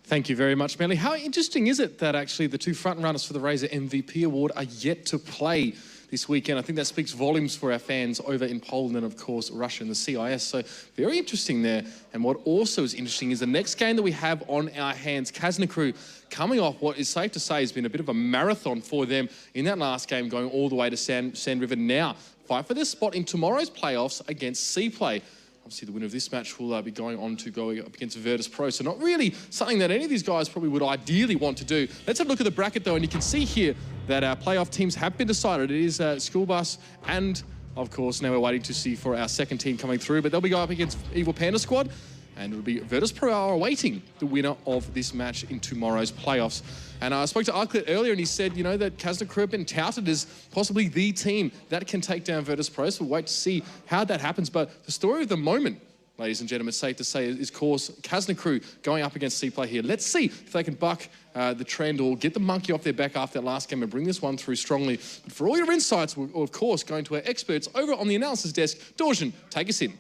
Thank you very much, Melly. How interesting is it that actually the two front runners for the Razer MVP award are yet to play this weekend? I think that speaks volumes for our fans over in Poland and, of course, Russia and the CIS. So very interesting there. And what also is interesting is the next game that we have on our hands, Kazna crew, coming off what is safe to say has been a bit of a marathon for them in that last game, going all the way to Sand River. Now fight for their spot in tomorrow's playoffs against CPlay. Obviously, the winner of this match will be going on to go up against Virtus Pro. So not really something that any of these guys probably would ideally want to do. Let's have a look at the bracket, though, and you can see here that our playoff teams have been decided. It is School Bus and, of course, now we're waiting to see for our second team coming through. But they'll be going up against Evil Panda Squad, and it'll be Virtus Pro are awaiting the winner of this match in tomorrow's playoffs. And I spoke to Arclit earlier, and he said, you know, that Kazna crew have been touted as possibly the team that can take down Virtus Pro. So we'll wait to see how that happens. But the story of the moment, ladies and gentlemen, it's safe to say, is, of course, Kazna crew going up against CPlay here. Let's see if they can buck the trend or get the monkey off their back after that last game and bring this one through strongly. But for all your insights, we're, of course, going to our experts over on the analysis desk. Dorjan, take us in.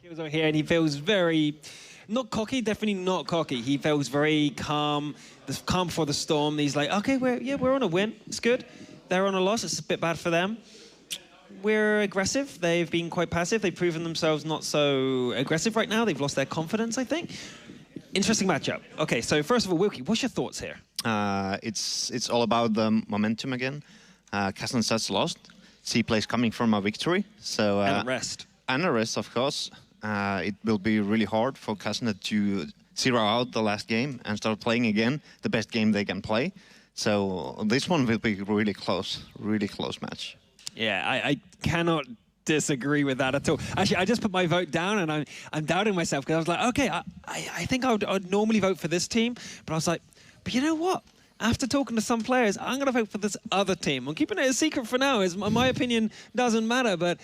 He was over here and he feels very, not cocky, definitely not cocky. He feels very calm, calm before the storm. He's like, okay, we're on a win. It's good. They're on a loss. It's a bit bad for them. We're aggressive. They've been quite passive. They've proven themselves not so aggressive right now. They've lost their confidence, I think. Interesting matchup. Okay, so first of all, Wilkie, what's your thoughts here? It's all about the momentum again. Kazna just lost. CPlay's coming from a victory. So, and a rest. And a rest, of course. It will be really hard for Kazna to zero out the last game and start playing again the best game they can play. So this one will be really close match. Yeah, I cannot disagree with that at all. Actually, I just put my vote down and I'm doubting myself because I was like, okay, I think I'd normally vote for this team, but I was like, but you know what? After talking to some players, I'm going to vote for this other team. I'm keeping it a secret for now, as my opinion doesn't matter, but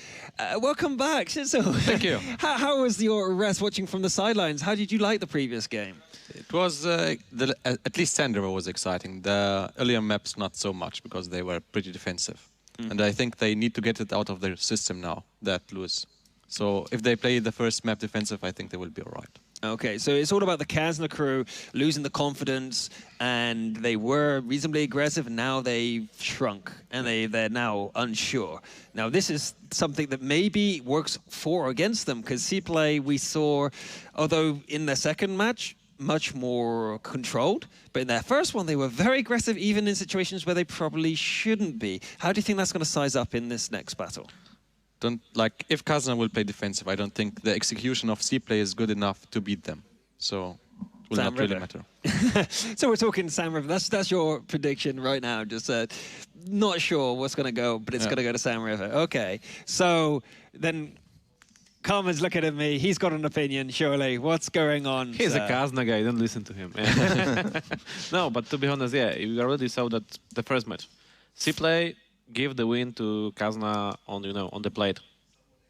welcome back, Shizu. Thank you. How was your rest watching from the sidelines? How did you like the previous game? It was, at least Sand River was exciting. The earlier maps not so much because they were pretty defensive. And I think they need to get it out of their system now, that lose. So if they play the first map defensive, I think they will be all right. Okay, so it's all about the Kazna crew losing the confidence, and they were reasonably aggressive, and now they've shrunk, and they're now unsure. Now, this is something that maybe works for or against them, because CPlay, we saw, although in their second match, much more controlled, but in their first one, they were very aggressive, even in situations where they probably shouldn't be. How do you think that's going to size up in this next battle? If Kazna will play defensive, I don't think the execution of CPlay is good enough to beat them. So it will not really matter. So we're talking Sand River. That's your prediction right now. Just not sure what's going to go, but it's going to go to Sand River. Okay. So then Carmen's looking at me. He's got an opinion, surely. What's going on? He's a Kazna guy. Don't listen to him. No, but to be honest, yeah, you already saw that the first match. CPlay gave the win to Kazna on, on the plate,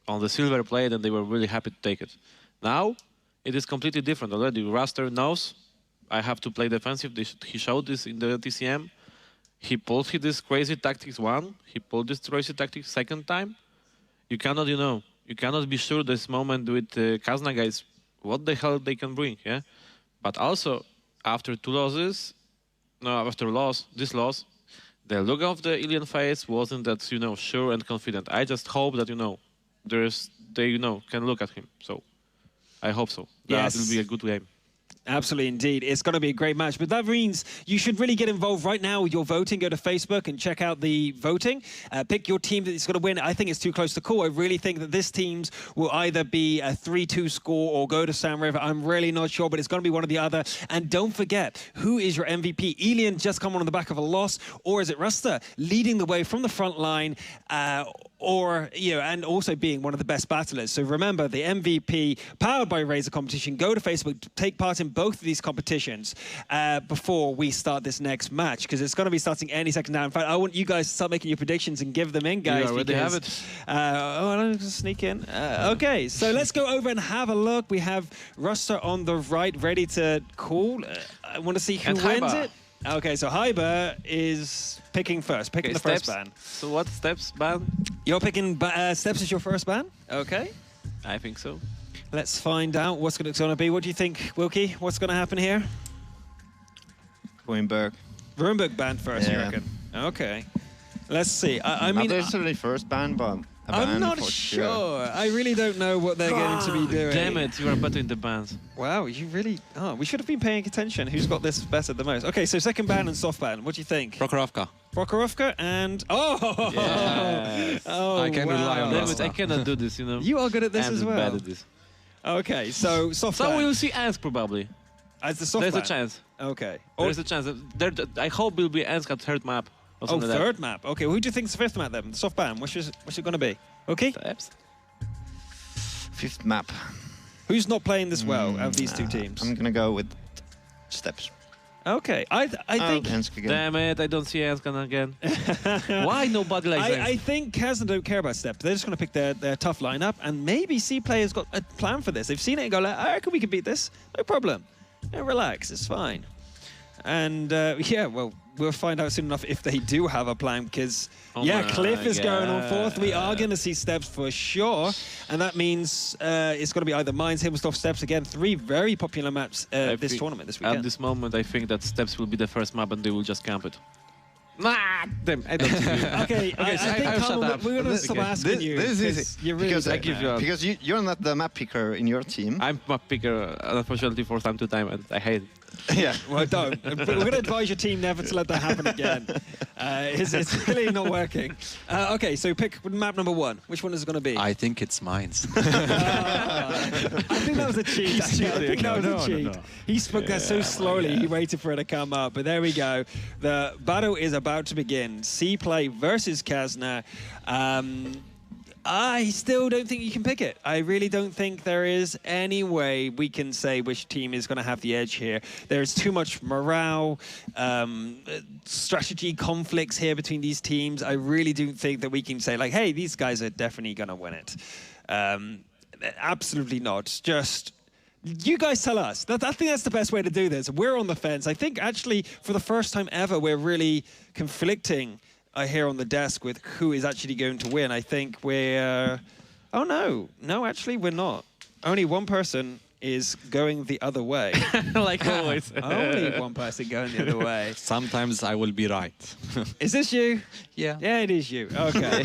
on the silver plate, and they were really happy to take it. Now, it is completely different already. Raster knows I have to play defensive. He showed this in the TCM. He pulled this crazy tactics one. He pulled this crazy tactics second time. You cannot, you cannot be sure this moment with Kazna guys, what the hell they can bring, yeah? But also, after two losses, this loss, the look of the alien face wasn't that, sure and confident. I just hope that, they, can look at him. So, I hope so. Yes. That will be a good game. Absolutely, indeed. It's going to be a great match. But that means you should really get involved right now with your voting. Go to Facebook and check out the voting. Pick your team that's going to win. I think it's too close to call. I really think that this team's will either be a 3-2 score or go to Sand River. I'm really not sure, but it's going to be one or the other. And don't forget, who is your MVP? Elian just come on the back of a loss, or is it Ruster leading the way from the front line? And also being one of the best battlers. So remember, the MVP, powered by Razer competition, go to Facebook, take part in both of these competitions before we start this next match, because it's going to be starting any second now. In fact, I want you guys to start making your predictions and give them in, guys. You already have it. I don't sneak in. Okay, so let's go over and have a look. We have Ruster on the right, ready to call. I want to see who wins it. Okay, so Hyber is picking first, picking the first ban. So what steps ban? You're picking Steps as your first ban? Okay. I think so. Let's find out what's going to be. What do you think, Wilkie? What's going to happen here? Coimberg. Rurenberg banned first, you Yeah. reckon? Okay. Let's see. I Not mean, necessarily first ban, but a I'm ban not for sure. I really don't know what they're going to be doing. Damn it, you are better in the bans. Wow, you really... Oh, we should have been paying attention. Who's got this better the most? Okay, so second ban and soft ban. What do you think? Prokhorovka. Prokhorovka and... Oh! Yes. Oh, I can rely on Damn that. it, I cannot do this, you know. You are good at this I'm as just well. bad at this. Okay, so soft So ban. we will see Ensk probably. As the soft There's ban. a chance. Okay. There's a chance. I hope it will be Ensk at third map. Or Oh, something like third map. Okay, who do you think's the fifth map then? The soft ban. What's it going to be? Okay. that. Steps. Fifth map. Who's not playing this well out of these two teams? I'm gonna go with Steps. Okay. I think... Ensk again. Damn it, I don't see Ensk again. Why nobody likes Ensk? I think Kazna don't care about steps. They're just going to pick their tough lineup, and maybe CPlay has got a plan for this. They've seen it and go like, I reckon we can beat this. No problem. Yeah, relax, it's fine. And yeah, well, we'll find out soon enough if they do have a plan, because yeah, my Cliff is going on fourth. We are God. going to see steps for sure, and that means it's going to be either Mines, Himmelstoff, steps again. 3 very popular maps this think tournament this weekend. At this moment, I think that Steps will be the first map and they will just camp it. Nah, damn, I don't see you. Okay, I so think I'll shut Carmen, up. we're going to Okay. stop asking you. This is 'cause easy. You're really because good I give now. you a- because you're not the map picker in your team. I'm map picker, unfortunately, for time to time, and I hate it. Yeah. Well, don't. But we're going to advise your team never to let that happen again. It's clearly not working. Okay, so pick map number 1. Which one is it going to be? I think it's mines. I think that was a cheat. Actually. I think that was a cheat. He spoke that so slowly, he waited for it to come up. But there we go. The battle is about to begin. CPlay versus Kazna. I still don't think you can pick it. I really don't think there is any way we can say which team is going to have the edge here. There's too much morale, strategy conflicts here between these teams. I really do think that we can say, like, hey, these guys are definitely going to win it. Absolutely not. Just... You guys tell us. I think that's the best way to do this. We're on the fence. I think, actually, for the first time ever, we're really conflicting here on the desk with who is actually going to win. I think we're... Oh, no. No, actually, we're not. Only one person is going the other way. Like always. Only one person going the other way. Sometimes I will be right. Is this you? Yeah. Yeah, it is you. Okay.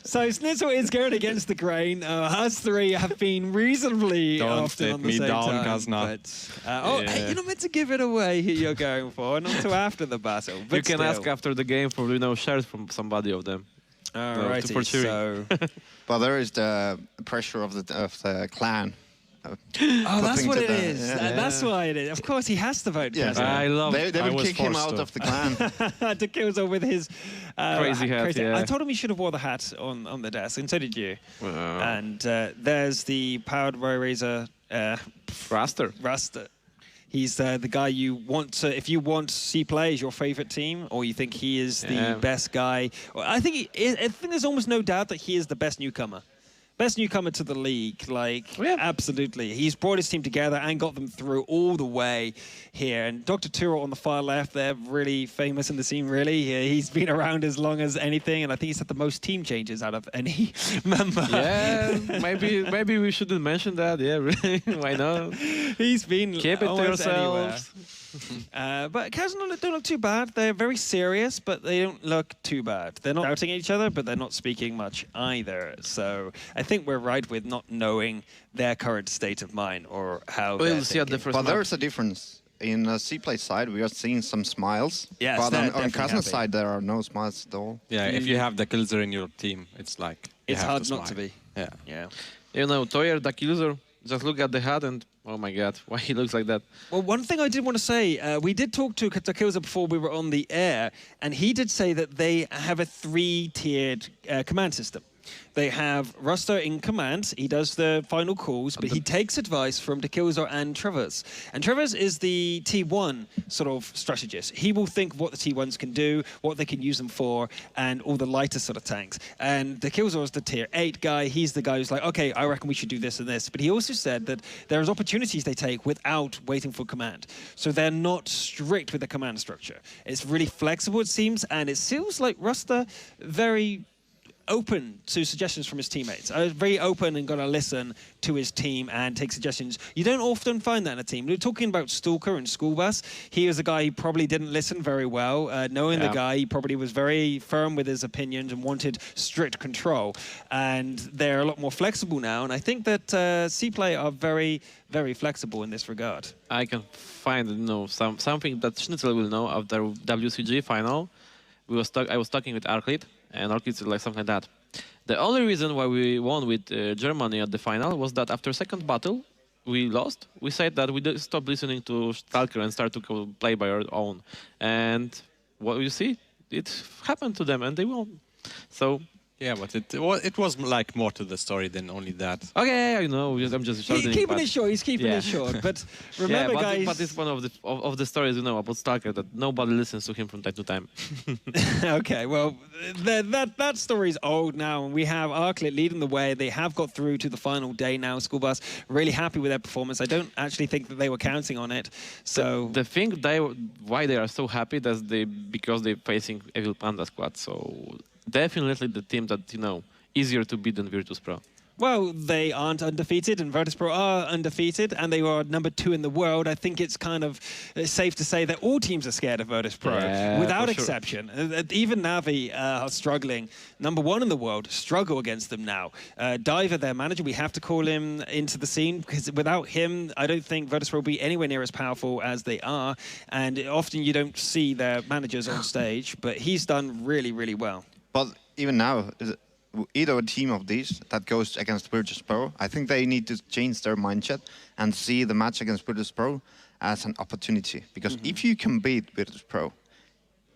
So Snitzel is going against the grain. Us 3 have been reasonably Don't often let on the me same down, time. Kazna. But, hey, you're not meant to give it away who you're going for, not until after the battle. But You can still. ask after the game for, shares from somebody of them. Alrighty, for cheering. so... But there is the pressure of the clan. Oh, that's putting what to it the- is. yeah. That's why it is. Of course, he has to vote. Yeah. Kazna. I love They I will was kick him forced out to. of the clan. To Killzone with his Crazy hat, yeah. I told him he should have wore the hat on the desk, and so did you. And there's the powered by Razor Raster. Rasta. He's the guy you want to, if you want CPlay as your favorite team, or you think he is the best guy. I think there's almost no doubt that he is the best newcomer. Best newcomer to the league, like, absolutely. He's brought his team together and got them through all the way here. And Dr. Turo on the far left, they're really famous in the scene, really. He's been around as long as anything, and I think he's had the most team changes out of any member. Yeah, maybe we shouldn't mention that. Yeah, really. Why not? He's been Keep it to almost yourselves. but Kazna don't look too bad. They're very serious, but they don't look too bad. They're not shouting at each other, but they're not speaking much either. So I think we're right with not knowing their current state of mind or how We'll they're see at the thinking. first But map. there's a difference. In the CPlay side, we are seeing some smiles. Yes, but they're on definitely Kazna's happy. side, there are no smiles at all. Yeah, if you have the Killzer in your team, it's like you It's have hard to not to smile. be. Yeah. Yeah. Toyer, the user, just look at the hat and, oh my god, why he looks like that? Well, one thing I did want to say, we did talk to Takilza before we were on the air, and he did say that they have a 3-tiered command system. They have Rusto in command. He does the final calls, but he takes advice from Dekilzor and Travers. And Travers is the T1 sort of strategist. He will think what the T1s can do, what they can use them for, and all the lighter sort of tanks. And Dekilzor is the tier 8 guy. He's the guy who's like, okay, I reckon we should do this and this. But he also said that there's opportunities they take without waiting for command. So they're not strict with the command structure. It's really flexible, it seems, and it feels like Rusta very open to suggestions from his teammates. Very open and going to listen to his team and take suggestions. You don't often find that in a team. We're talking about Stalker and School Bus. He was a guy who probably didn't listen very well. Knowing the guy, he probably was very firm with his opinions and wanted strict control. And they're a lot more flexible now. And I think that CPlay are very, very flexible in this regard. I can find, something that Schnitzel will know after WCG final. I was talking with Arclit, and Arclit said like something like that. The only reason why we won with Germany at the final was that after second battle, we lost. We said that we stopped listening to Stalker and start to play by our own. And what you see, it happened to them, and they won. So. Yeah, but it was like more to the story than only that. Okay, I know. I'm just shouting. He's keeping it short. He's keeping it short. But remember, guys. But it's one of the stories about Stalker that nobody listens to him from time to time. Okay, well, that story's old now, and we have Arclit leading the way. They have got through to the final day now. School Bus really happy with their performance. I don't actually think that they were counting on it. So the thing why they are so happy that's because they're facing Evil Panda squad. So. Definitely the team that, easier to beat than Virtus.pro. Well, they aren't undefeated, and Virtus.pro are undefeated, and they are number 2 in the world. I think it's kind of safe to say that all teams are scared of Virtus.pro, without exception. Even Navi are struggling. Number 1 in the world, struggle against them now. Diver, their manager, we have to call him into the scene, because without him, I don't think Virtus.pro will be anywhere near as powerful as they are. And often you don't see their managers on stage, but he's done really, really well. But even now, either a team of these that goes against Virtus.pro, I think they need to change their mindset and see the match against Virtus.pro as an opportunity. Because if you can beat Virtus.pro,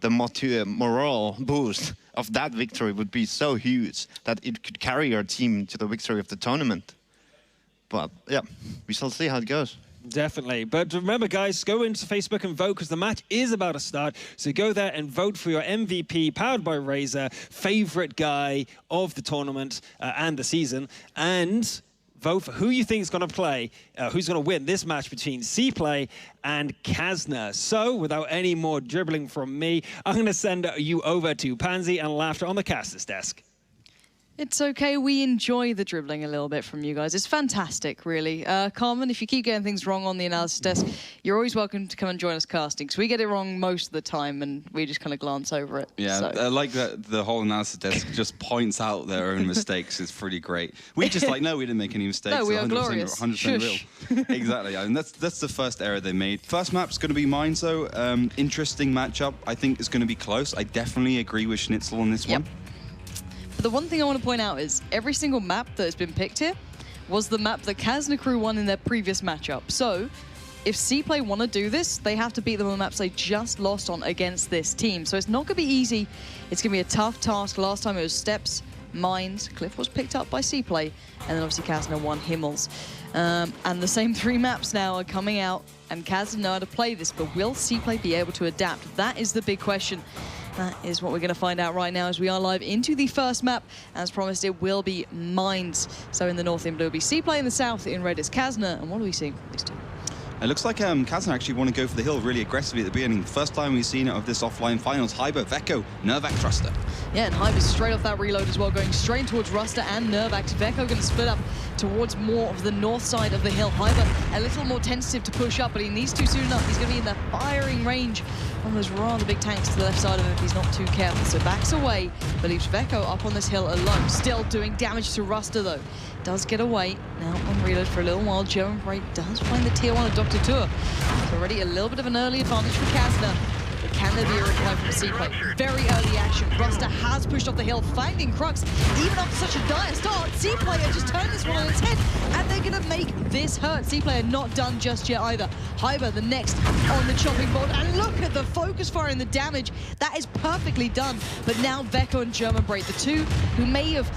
the morale boost of that victory would be so huge that it could carry your team to the victory of the tournament. But yeah, we shall see how it goes. Definitely. But remember, guys, go into Facebook and vote, because the match is about to start. So go there and vote for your MVP, powered by Razer, favorite guy of the tournament and the season. And vote for who you think is going to play, who's going to win this match between CPlay and Kazna. So without any more dribbling from me, I'm going to send you over to Pansy and Laughter on the caster's desk. It's okay, we enjoy the dribbling a little bit from you guys. It's fantastic, really. Carmen, if you keep getting things wrong on the analysis desk, you're always welcome to come and join us casting, because we get it wrong most of the time and we just kind of glance over it. Yeah, so. I like that the whole analysis desk just points out their own mistakes. It's pretty great. We just no, we didn't make any mistakes. No, we are glorious. 100% real. Exactly, and that's the first error they made. First map's going to be mine, so interesting matchup. I think it's going to be close. I definitely agree with Schnitzel on this one. But the one thing I want to point out is every single map that has been picked here was the map that Kazna crew won in their previous matchup. So if CPlay want to do this, they have to beat them on the maps they just lost on against this team. So it's not going to be easy. It's going to be a tough task. Last time it was Steps, Mines, Cliff was picked up by CPlay, and then obviously Kazna won Himmels. And the same 3 maps now are coming out, and Kazna know how to play this, but will CPlay be able to adapt? That is the big question. That is what we're going to find out right now as we are live into the first map. As promised, it will be Mines. So in the north in blue will be CPlay, in the south in red is Kazna. And what do we see from these two? It looks like Kazna actually want to go for the hill really aggressively at the beginning. First time we've seen it of this offline finals. Hyber, Vecco, Nervac, Ruster. Yeah, and Hyber's straight off that reload as well, going straight towards Ruster and Nervac. Vecco going to split up towards more of the north side of the hill. Hyber a little more tentative to push up, but he needs to soon enough. He's going to be in the firing range on those rather big tanks to the left side of him if he's not too careful. So backs away, but leaves Vecco up on this hill alone. Still doing damage to Ruster though. Does get away now on reload for a little while. German Break does find the tier 1 of Dr. Tour. It's already a little bit of an early advantage for Kazna. But can there be a reply from CPlay? Very early action. Ruster has pushed off the hill, finding Crux. Even after such a dire start, CPlay are just turned this one on its head, and they're going to make this hurt. CPlay are not done just yet either. Hyber, the next on the chopping board, and look at the focus fire and the damage. That is perfectly done. But now Vecco and German Break, the two who may have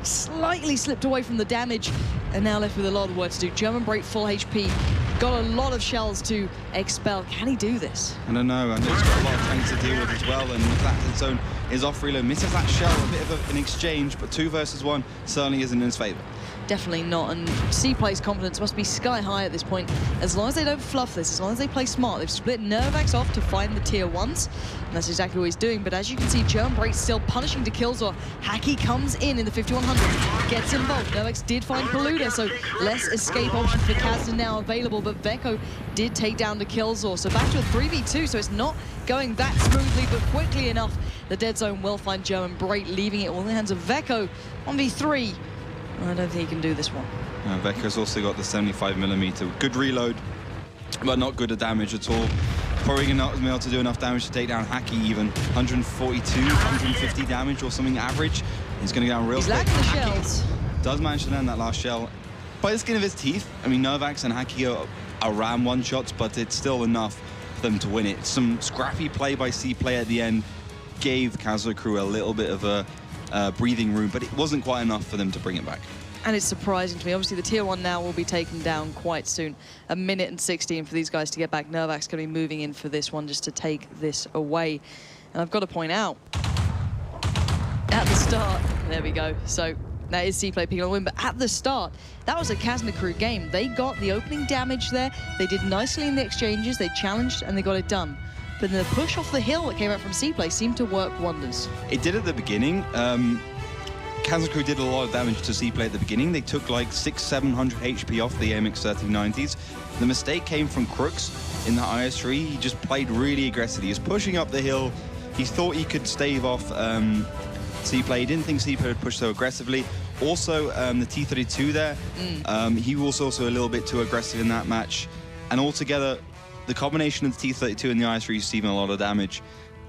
slightly slipped away from the damage, and now left with a lot of work to do. German Break full HP, got a lot of shells to expel. Can he do this? I don't know. I know he's got a lot of tanks to deal with as well, and the fact that Zone is off reload, misses that shell, a bit of an exchange, but 2 versus 1 certainly isn't in his favour. Definitely not, and CPlay's confidence must be sky high at this point. As long as they don't fluff this, as long as they play smart, they've split Nervax off to find the tier 1s, and that's exactly what he's doing. But as you can see, German Break still punishing to Killzor. Hacky comes in the 5100, gets involved. Nervax did find Paluda, so less escape options for Kazna now available, but Veko did take down the Killzor. So back to a 3v2, so it's not going that smoothly, but quickly enough, the dead zone will find German Break, leaving it all in the hands of Veko. 1v3. I don't think he can do this one. Vecca's also got the 75mm. Good reload, but not good at damage at all. Probably not going to be able to do enough damage to take down Hacky even. 142, 150 damage or something average. He's going to go down real quick. He's lacking the shells. Does manage to land that last shell by the skin of his teeth. I mean, Nervax and Hacky are ram one-shots, but it's still enough for them to win it. Some scrappy play by CPlay at the end gave Kazna crew a little bit of a breathing room, but it wasn't quite enough for them to bring it back. And it's surprising to me. Obviously, the tier 1 now will be taken down quite soon. 1 minute and 16 for these guys to get back. Nervax going to be moving in for this one just to take this away. And I've got to point out, at the start, there we go. So that is CPlay picking up a win, but at the start, that was a Kazna crew game. They got the opening damage there. They did nicely in the exchanges. They challenged and they got it done. But the push off the hill that came out from CPlay seemed to work wonders. It did at the beginning. Kazna crew did a lot of damage to CPlay at the beginning. They took like 600-700 HP off the AMX 1390s. The mistake came from Crooks in the IS3. He just played really aggressively. He was pushing up the hill. He thought he could stave off CPlay. He didn't think CPlay would push so aggressively. Also, the T32 there, he was also a little bit too aggressive in that match. And altogether, the combination of the T32 and the IS3 receiving a lot of damage,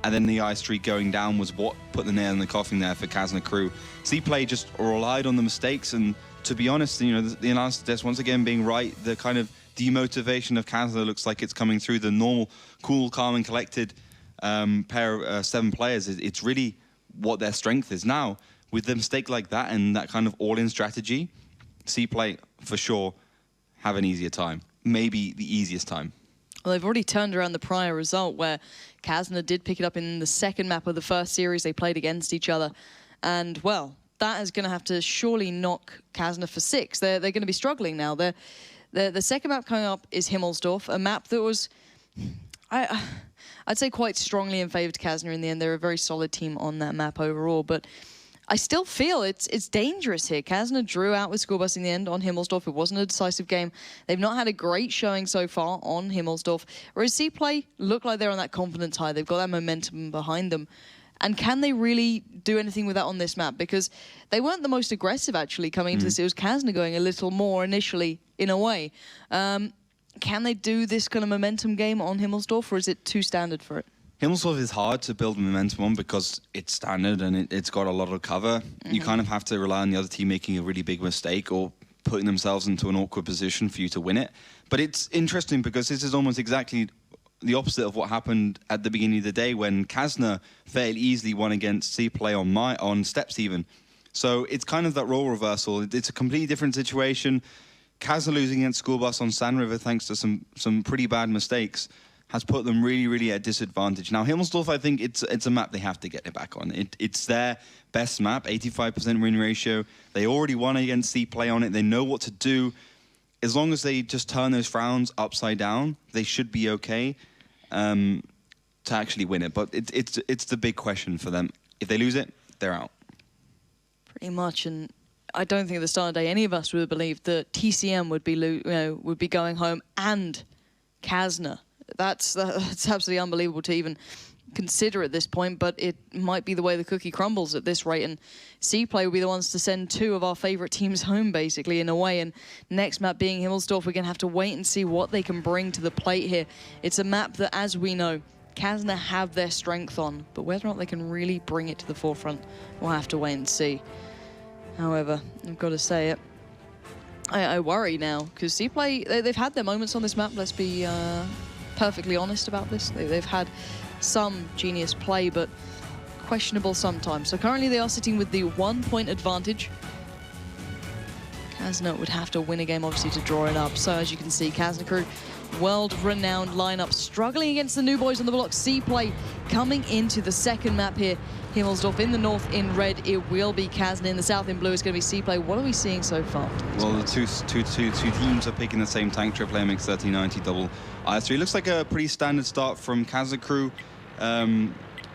and then the IS3 going down was what put the nail in the coffin there for Kazna crew. CPlay just relied on the mistakes, and to be honest, you know, the analysis test once again being right, the kind of demotivation of Kazna looks like it's coming through. The normal, cool, calm, and collected pair of 7 players. It's really what their strength is now. With a mistake like that and that kind of all-in strategy, CPlay for sure have an easier time, maybe the easiest time. Well, they've already turned around the prior result where Kazna did pick it up in the second map of the first series. They played against each other. And, well, that is going to have to surely knock Kazna for 6. They're going to be struggling now. The second map coming up is Himmelsdorf, a map that was, I'd say, quite strongly in favor to Kazna in the end. They're a very solid team on that map overall. But I still feel it's dangerous here. Kazna drew out with Schoolbus in the end on Himmelsdorf. It wasn't a decisive game. They've not had a great showing so far on Himmelsdorf. Whereas CPlay look like they're on that confidence high. They've got that momentum behind them. And can they really do anything with that on this map? Because they weren't the most aggressive, actually, coming into this. It was Kazna going a little more initially, in a way. Can they do this kind of momentum game on Himmelsdorf, or is it too standard for it? Himmelsdorf is hard to build momentum on because it's standard and it's got a lot of cover. You kind of have to rely on the other team making a really big mistake or putting themselves into an awkward position for you to win it. But it's interesting because this is almost exactly the opposite of what happened at the beginning of the day when Kazna fairly easily won against CPlay on steps even. So it's kind of that role reversal. It's a completely different situation. Kazna losing against Schoolbus on Sand River thanks to some pretty bad mistakes has put them really, really at disadvantage. Now, Himmelsdorf, I think it's a map they have to get it back on. It's their best map, 85% win ratio. They already won against CPlay on it. They know what to do. As long as they just turn those frowns upside down, they should be okay to actually win it. But it's the big question for them. If they lose it, they're out. Pretty much, and I don't think at the start of the day any of us would have believed that TCM would be going home and Kazna. That's absolutely unbelievable to even consider at this point, but it might be the way the cookie crumbles at this rate, and CPlay will be the ones to send 2 of our favorite teams home, basically, in a way, and next map being Himmelsdorf, we're going to have to wait and see what they can bring to the plate here. It's a map that, as we know, Kazna have their strength on, but whether or not they can really bring it to the forefront, we'll have to wait and see. However, I've got to say it, I worry now, because CPlay, they've had their moments on this map, let's be perfectly honest about this. They've had some genius play, but questionable sometimes. So currently they are sitting with the 1-point advantage. Kazna would have to win a game, obviously, to draw it up. So as you can see, Kazna crew, world-renowned lineup, struggling against the new boys on the block. CPlay coming into the second map here. Himmelsdorf in the north in red. It will be Kazna in the south in blue. It's going to be CPlay. What are we seeing so far? Well, the two teams are picking the same tank, PrePlayoffs MX1390 double IS3. Looks like a pretty standard start from Kazna crew.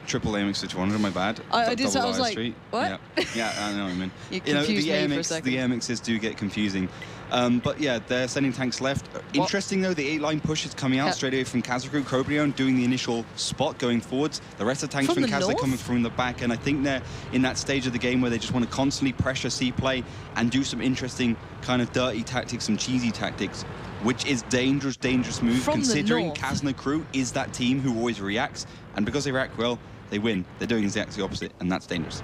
Triple AMX 600, my bad. I did say, I was like, what? Yeah, I know what I mean. You confused me for a second. The AMXs do get confusing. But yeah, they're sending tanks left. Interesting though, the 8-line push is coming out straight away from Kazna crew. Crobrion doing the initial spot going forwards. The rest of the tanks from Kazna coming from the back. And I think they're in that stage of the game where they just want to constantly pressure CPlay and do some interesting kind of dirty tactics, some cheesy tactics, which is dangerous move considering Kazna crew is that team who always reacts. And because they react well, they win. They're doing exactly the opposite, and that's dangerous.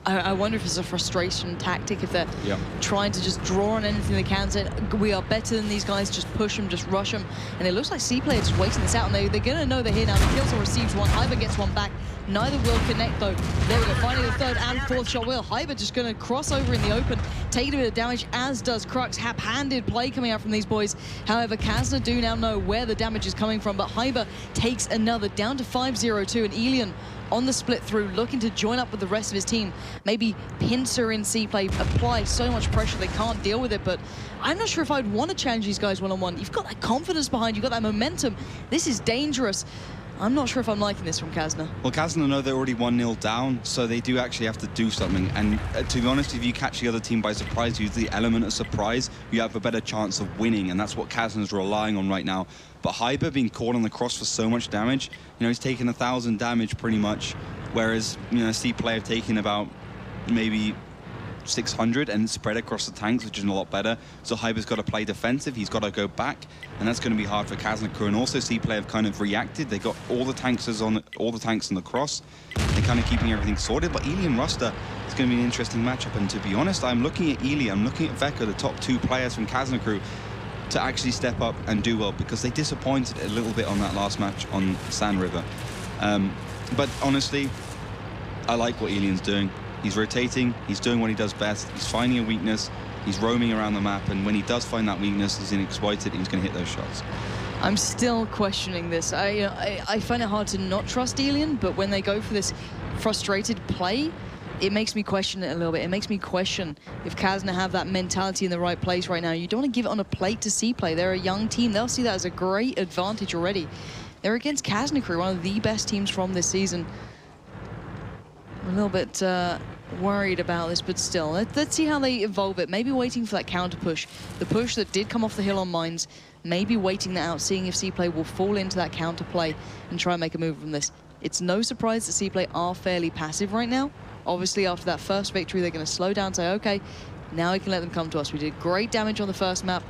I wonder if it's a frustration tactic, if they're trying to just draw on anything they can, say, we are better than these guys, just push them, just rush them. And it looks like CPlay is just waiting this out, and they're going to know they're here now. The Killzone receives one, Hyber gets one back. Neither will connect, though. There we go, finally the third and fourth shot will. Hyber just going to cross over in the open, take a bit of damage, as does Crux. Hap-handed play coming out from these boys. However, Kazna do now know where the damage is coming from, but Hyber takes another, down to 5-0-2, and Elian on the split through, looking to join up with the rest of his team. Maybe pincer in CPlay, apply so much pressure they can't deal with it, but I'm not sure if I'd want to challenge these guys one-on-one. You've got that confidence behind you, you've got that momentum. This is dangerous. I'm not sure if I'm liking this from Kazna. Well, Kazna know they're already 1-0 down, so they do actually have to do something. And to be honest, if you catch the other team by surprise, use the element of surprise, you have a better chance of winning, and that's what Kazna's relying on right now. But Hyber being caught on the cross for so much damage, he's taken 1,000 damage pretty much, whereas, CPlay have taken about maybe 600 and spread across the tanks, which is a lot better. So Hyber's got to play defensive, he's got to go back, and that's going to be hard for Kazna crew. And also CPlay have kind of reacted. They got all the tanks on the cross. They're kind of keeping everything sorted. But Eli and Ruster is going to be an interesting matchup. And to be honest, I'm looking at Eli, I'm looking at Veka, the top two players from Kazna crew, to actually step up and do well, because they disappointed a little bit on that last match on Sand River. But honestly, I like what Elian's doing. He's rotating, he's doing what he does best, he's finding a weakness, he's roaming around the map, and when he does find that weakness, he's going to exploit it, and he's going to hit those shots. I'm still questioning this. I find it hard to not trust Elian, but when they go for this frustrated play, it makes me question it a little bit. It makes me question if Kazna have that mentality in the right place right now. You don't want to give it on a plate to CPlay. They're a young team. They'll see that as a great advantage already. They're against Kazna crew, one of the best teams from this season. I'm a little bit worried about this, but still, let's see how they evolve it. Maybe waiting for that counter push. The push that did come off the hill on mines, maybe waiting that out, seeing if CPlay will fall into that counter play and try and make a move from this. It's no surprise that CPlay are fairly passive right now. Obviously, after that first victory, they're going to slow down and say, okay, now we can let them come to us. We did great damage on the first map,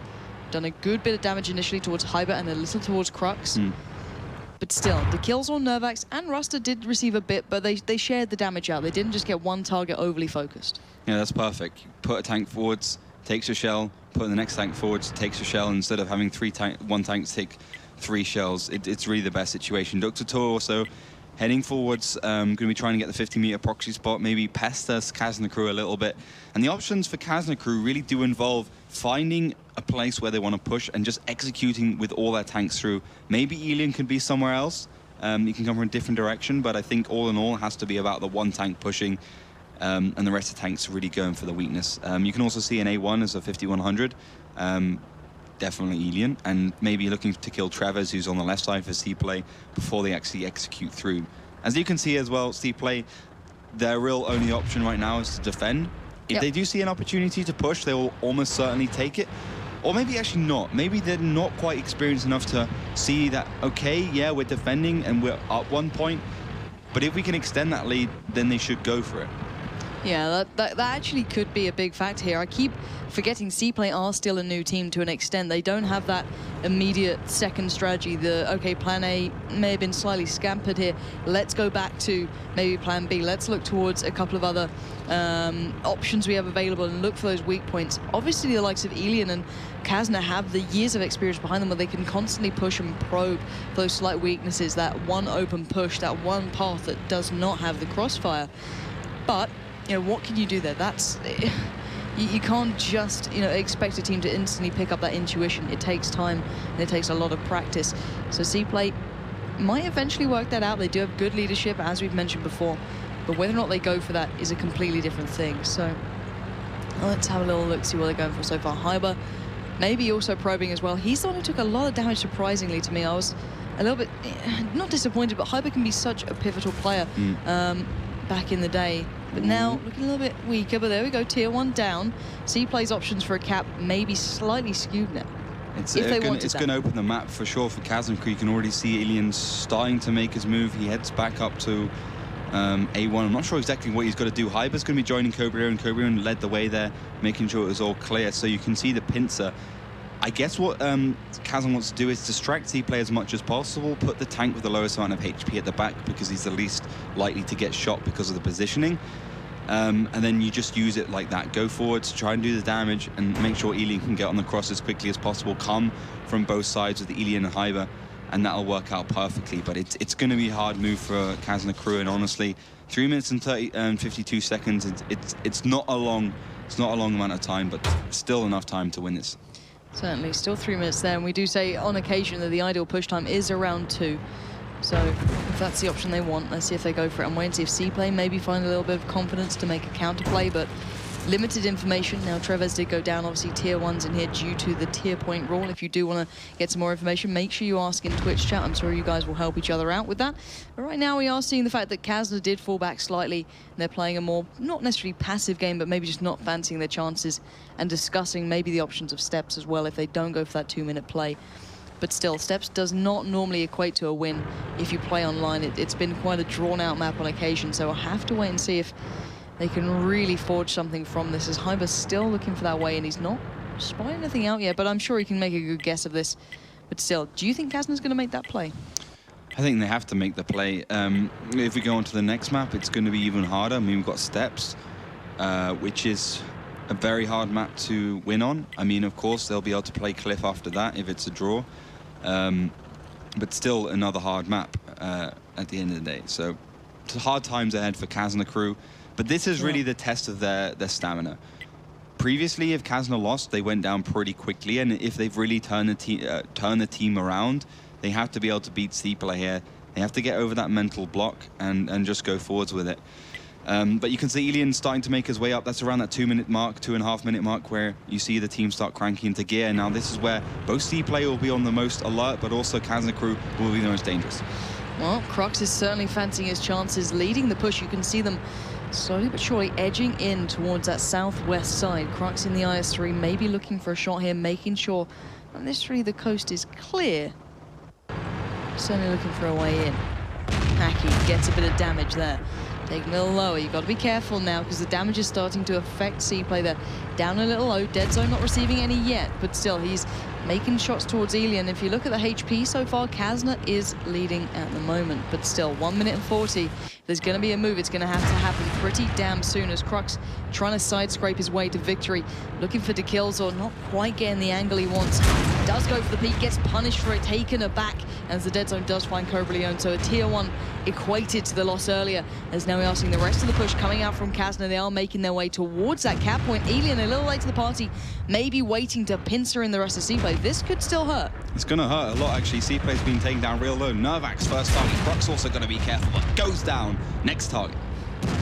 done a good bit of damage initially towards Hyber and a little towards Crux. But still, the kills on Nervax and Ruster did receive a bit, but they shared the damage out. They didn't just get one target overly focused. Yeah, that's perfect. Put a tank forwards, takes a shell, put the next tank forwards, takes a shell, instead of having one tank take 3 shells. It's really the best situation. Dr. Tor also heading forwards, going to be trying to get the 50-meter proxy spot, maybe pest us Kazna crew a little bit. And the options for Kazna crew really do involve finding a place where they want to push and just executing with all their tanks through. Maybe Elian could be somewhere else. He can come from a different direction, but I think all in all, it has to be about the one tank pushing and the rest of the tanks really going for the weakness. You can also see an A1 as a 5100. Definitely Elian, and maybe looking to kill Travers, who's on the left side for CPlay, before they actually execute through. As you can see as well, CPlay, their real only option right now is to defend. If they do see an opportunity to push, they will almost certainly take it. Or maybe actually not. Maybe they're not quite experienced enough to see that, okay, yeah, we're defending and we're up 1 point, but if we can extend that lead, then they should go for it. Yeah, that actually could be a big factor here. I keep forgetting CPlay are still a new team to an extent. They don't have that immediate second strategy. Okay, plan A may have been slightly scampered here. Let's go back to maybe plan B. Let's look towards a couple of other options we have available and look for those weak points. Obviously, the likes of Elian and Kazna have the years of experience behind them where they can constantly push and probe those slight weaknesses, that one open push, that one path that does not have the crossfire. But what can you do there? You can't just, expect a team to instantly pick up that intuition. It takes time and it takes a lot of practice. So CPlay might eventually work that out. They do have good leadership, as we've mentioned before, but whether or not they go for that is a completely different thing. So let's have a little look, see what they're going for so far. Hyber maybe also probing as well. He's the one who took a lot of damage, surprisingly, to me. I was a little bit, not disappointed, but Hyber can be such a pivotal player back in the day. But now, looking a little bit weaker, but there we go, tier 1 down. CPlay's options for a cap may be slightly skewed now. It's going to open the map for sure for Kazna Crew. You can already see Ilian starting to make his move. He heads back up to A1. I'm not sure exactly what he's got to do. Hyber's going to be joining Cobra, and Cobra led the way there, making sure it was all clear. So you can see the pincer. I guess what Kazna wants to do is distract CPlay as much as possible, put the tank with the lowest amount of HP at the back because he's the least likely to get shot because of the positioning. And then you just use it like that. Go forwards, try and do the damage, and make sure Ilian can get on the cross as quickly as possible. Come from both sides with Ilian and Hyber, and that'll work out perfectly. But it's going to be a hard move for Kazna Crew, and honestly, 3 minutes and 52 seconds. It's not a long amount of time, but still enough time to win this. Certainly, still 3 minutes there, and we do say on occasion that the ideal push time is around 2. So if that's the option they want, let's see if they go for it. I'm waiting to see if CPlay maybe find a little bit of confidence to make a counterplay, but limited information. Now, Treves did go down, obviously, tier 1's in here due to the tier point rule. If you do want to get some more information, make sure you ask in Twitch chat. I'm sure you guys will help each other out with that. But right now, we are seeing the fact that Kazna did fall back slightly. They're playing a more, not necessarily passive game, but maybe just not fancying their chances and discussing maybe the options of steps as well if they don't go for that 2-minute play. But still, steps does not normally equate to a win if you play online. It's been quite a drawn-out map on occasion, so I'll have to wait and see if they can really forge something from this, as Hyber's still looking for that way, and he's not spotting anything out yet, but I'm sure he can make a good guess of this. But still, do you think Kazna's going to make that play? I think they have to make the play. If we go on to the next map, it's going to be even harder. I mean, we've got steps, which is a very hard map to win on. I mean, of course, they'll be able to play Cliff after that if it's a draw. But still another hard map at the end of the day. So it's hard times ahead for Kazna Crew. But this is really the test of their stamina. Previously, if Kazna lost, they went down pretty quickly. And if they've really turned the team around, they have to be able to beat CPlay here. They have to get over that mental block and just go forwards with it. But you can see Ilian starting to make his way up. That's around that 2-minute mark, 2.5-minute mark, where you see the team start cranking into gear. Now this is where both CPlay will be on the most alert, but also Kazna Crew will be the most dangerous. Well, Crux is certainly fancying his chances, leading the push. You can see them slowly but surely edging in towards that southwest side. Crux in the IS-3, maybe looking for a shot here, making sure not necessarily the coast is clear. Certainly looking for a way in. Hacky gets a bit of damage there. Taking a little lower. You've got to be careful now because the damage is starting to affect CPlay there. Down a little low. Dead Zone not receiving any yet, but still he's making shots towards Ilian. If you look at the HP so far, Kazna is leading at the moment, but still 1 minute and 40. If there's going to be a move, it's going to have to happen pretty damn soon, as Crux trying to side scrape his way to victory, looking for the kills or not quite getting the angle he wants. Does go for the peak, gets punished for it, taken aback as the Dead Zone does find Cobra Leone. So a tier 1 equated to the loss earlier, as now we are seeing the rest of the push coming out from Kazna. They are making their way towards that cap point. Ilian a little late to the party, maybe waiting to pincer in the rest of CPlay. This could still hurt. It's going to hurt a lot, actually. CPlay's been taken down real low. Nervak's first target. Crux also going to be careful, but goes down. Next target.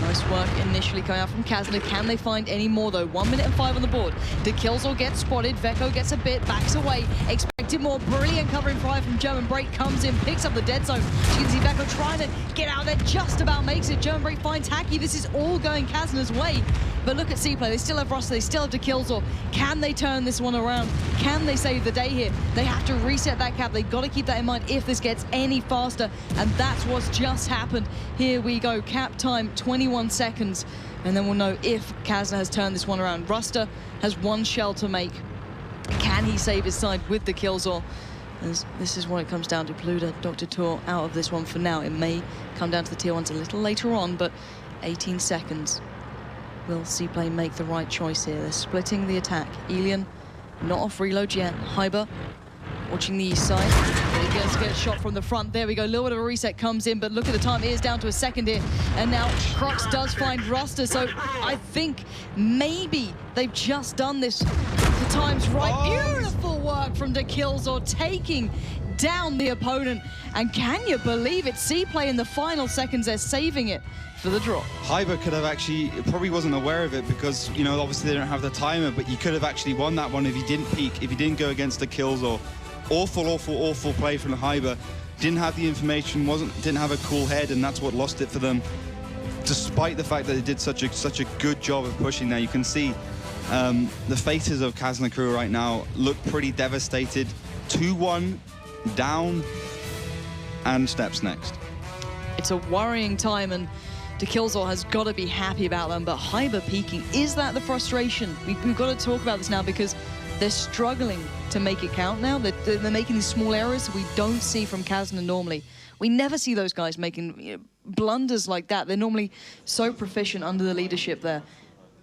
Nice work initially coming out from Kazna. Can they find any more, though? 1 minute and 5 on the board. The Killzor gets spotted. Veko gets a bit, backs away. Expected more. Brilliant covering fire from German Break. Comes in, picks up the Dead Zone. You can see Veko trying to get out there. Just about makes it. German Break finds Hacky. This is all going Kazna's way. But look at CPlay. They still have Roster. They still have the Killzor. Can they turn this one around? Can they save the day here? They have to reset that cap. They've got to keep that in mind if this gets any faster. And that's what's just happened. Here we go. Cap time, 21 seconds. And then we'll know if Kazna has turned this one around. Ruster has one shell to make. Can he save his side with the Killzor? This is what it comes down to. Pluda, Dr. Tour out of this one for now. It may come down to the tier 1s a little later on, but 18 seconds. Will CPlay make the right choice here? They're splitting the attack. Ilian not off reload yet. Hyber watching the east side. Ready get a shot from the front. There we go. A little bit of a reset comes in, but look at the time. It is down to a second here. And now Crux does find Ruster. So I think maybe they've just done this the time's right. Oh. Beautiful work from Killzor taking down the opponent. And can you believe it? CPlay in the final seconds, they're saving it for the draw. Hyber could have actually, probably wasn't aware of it because, you know, obviously they don't have the timer, but you could have actually won that one if you didn't peek, if you didn't go against the Killzor. Awful play from Hyber. Didn't have the information, didn't have a cool head, and that's what lost it for them. Despite the fact that they did such a good job of pushing there, you can see the faces of Kazna crew right now look pretty devastated. 2-1 down, and steps next. It's a worrying time, and Killzor has got to be happy about them, but Hyber peaking, is that the frustration? We've got to talk about this now because they're struggling to make it count now. They're making these small errors we don't see from Kazna normally. We never see those guys making blunders like that. They're normally so proficient under the leadership there.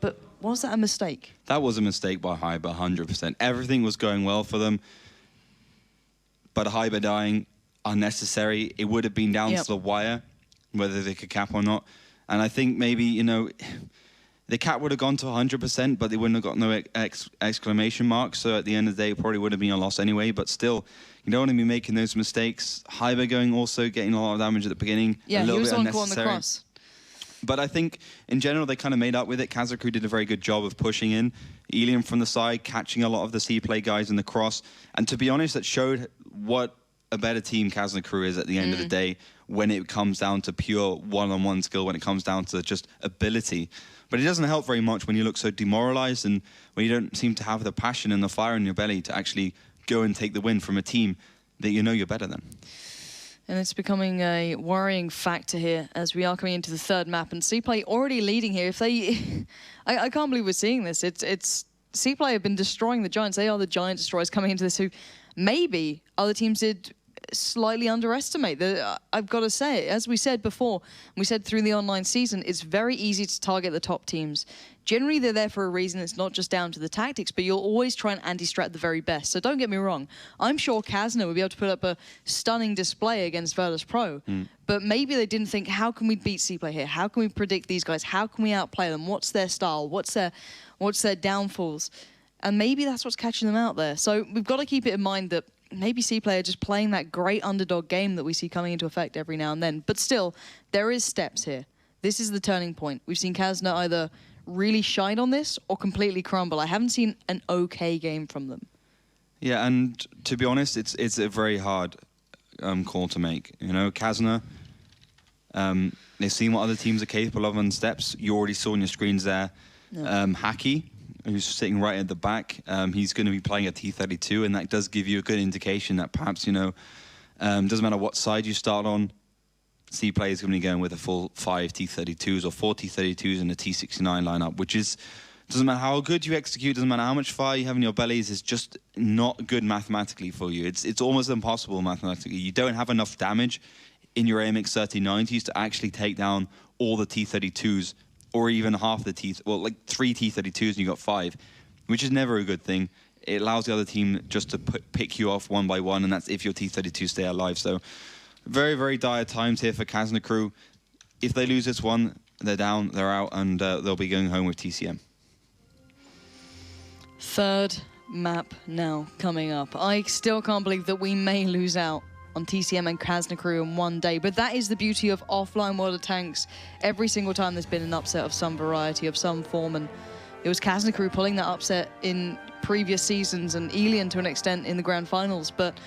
But was that a mistake? That was a mistake by Hyber, 100%. Everything was going well for them, but Hyber dying, unnecessary. It would have been down to the wire, whether they could cap or not. And I think maybe, you know, the cap would have gone to 100%, but they wouldn't have got no exclamation mark. So at the end of the day, it probably would have been a loss anyway. But still, you don't want to be making those mistakes. Hyber getting a lot of damage at the beginning. Yeah, a little he was bit on unnecessary. the cross. But I think, in general, they kind of made up with it. Kazakru did a very good job of pushing in. Elian from the side, catching a lot of the CPlay guys in the cross. And to be honest, that showed what a better team Kazakru is at the end of the day when it comes down to pure one-on-one skill, when it comes down to just ability. But it doesn't help very much when you look so demoralized and when you don't seem to have the passion and the fire in your belly to actually go and take the win from a team that you know you're better than. And it's becoming a worrying factor here as we are coming into the third map. And CPlay already leading here. If they... I can't believe we're seeing this. It's CPlay have been destroying the Giants. They are the Giant destroyers coming into this who maybe other teams did slightly underestimate. I've got to say, as we said before, we said through the online season, it's very easy to target the top teams. Generally, they're there for a reason. It's not just down to the tactics, but you'll always try and anti-strat the very best. So don't get me wrong. I'm sure Kazna would be able to put up a stunning display against Virtus Pro, but maybe they didn't think, how can we beat CPlay here? How can we predict these guys? How can we outplay them? What's their style? What's their downfalls? And maybe that's what's catching them out there. So we've got to keep it in mind that maybe CPlay are just playing that great underdog game that we see coming into effect every now and then. But still, there is steps here. This is the turning point. We've seen Kazna either really shine on this or completely crumble. I haven't seen an okay game from them. Yeah, and to be honest, it's a very hard call to make. You know, Kazna, they've seen what other teams are capable of on steps. You already saw on your screens there. Hacky, who's sitting right at the back, he's going to be playing a T32, and that does give you a good indication that perhaps, you know, doesn't matter what side you start on, CPlay is going to be going with a full 5 T32s or 4 T32s and a T69 lineup, which is, doesn't matter how good you execute, doesn't matter how much fire you have in your bellies, it's just not good mathematically for you. It's almost impossible mathematically. You don't have enough damage in your AMX 3090s to actually take down all the T32s or even half the like 3 T32s and you got 5, which is never a good thing. It allows the other team just to pick you off one by one, and that's if your T32s stay alive. So very, very dire times here for Kazna crew. If they lose this one, they're down, they're out, and they'll be going home with TCM. Third map now coming up. I still can't believe that we may lose out on TCM and Kazna crew in one day, but that is the beauty of offline World of Tanks. Every single time there's been an upset of some variety, of some form, and it was Kazna crew pulling that upset in previous seasons and Elian to an extent in the grand finals, but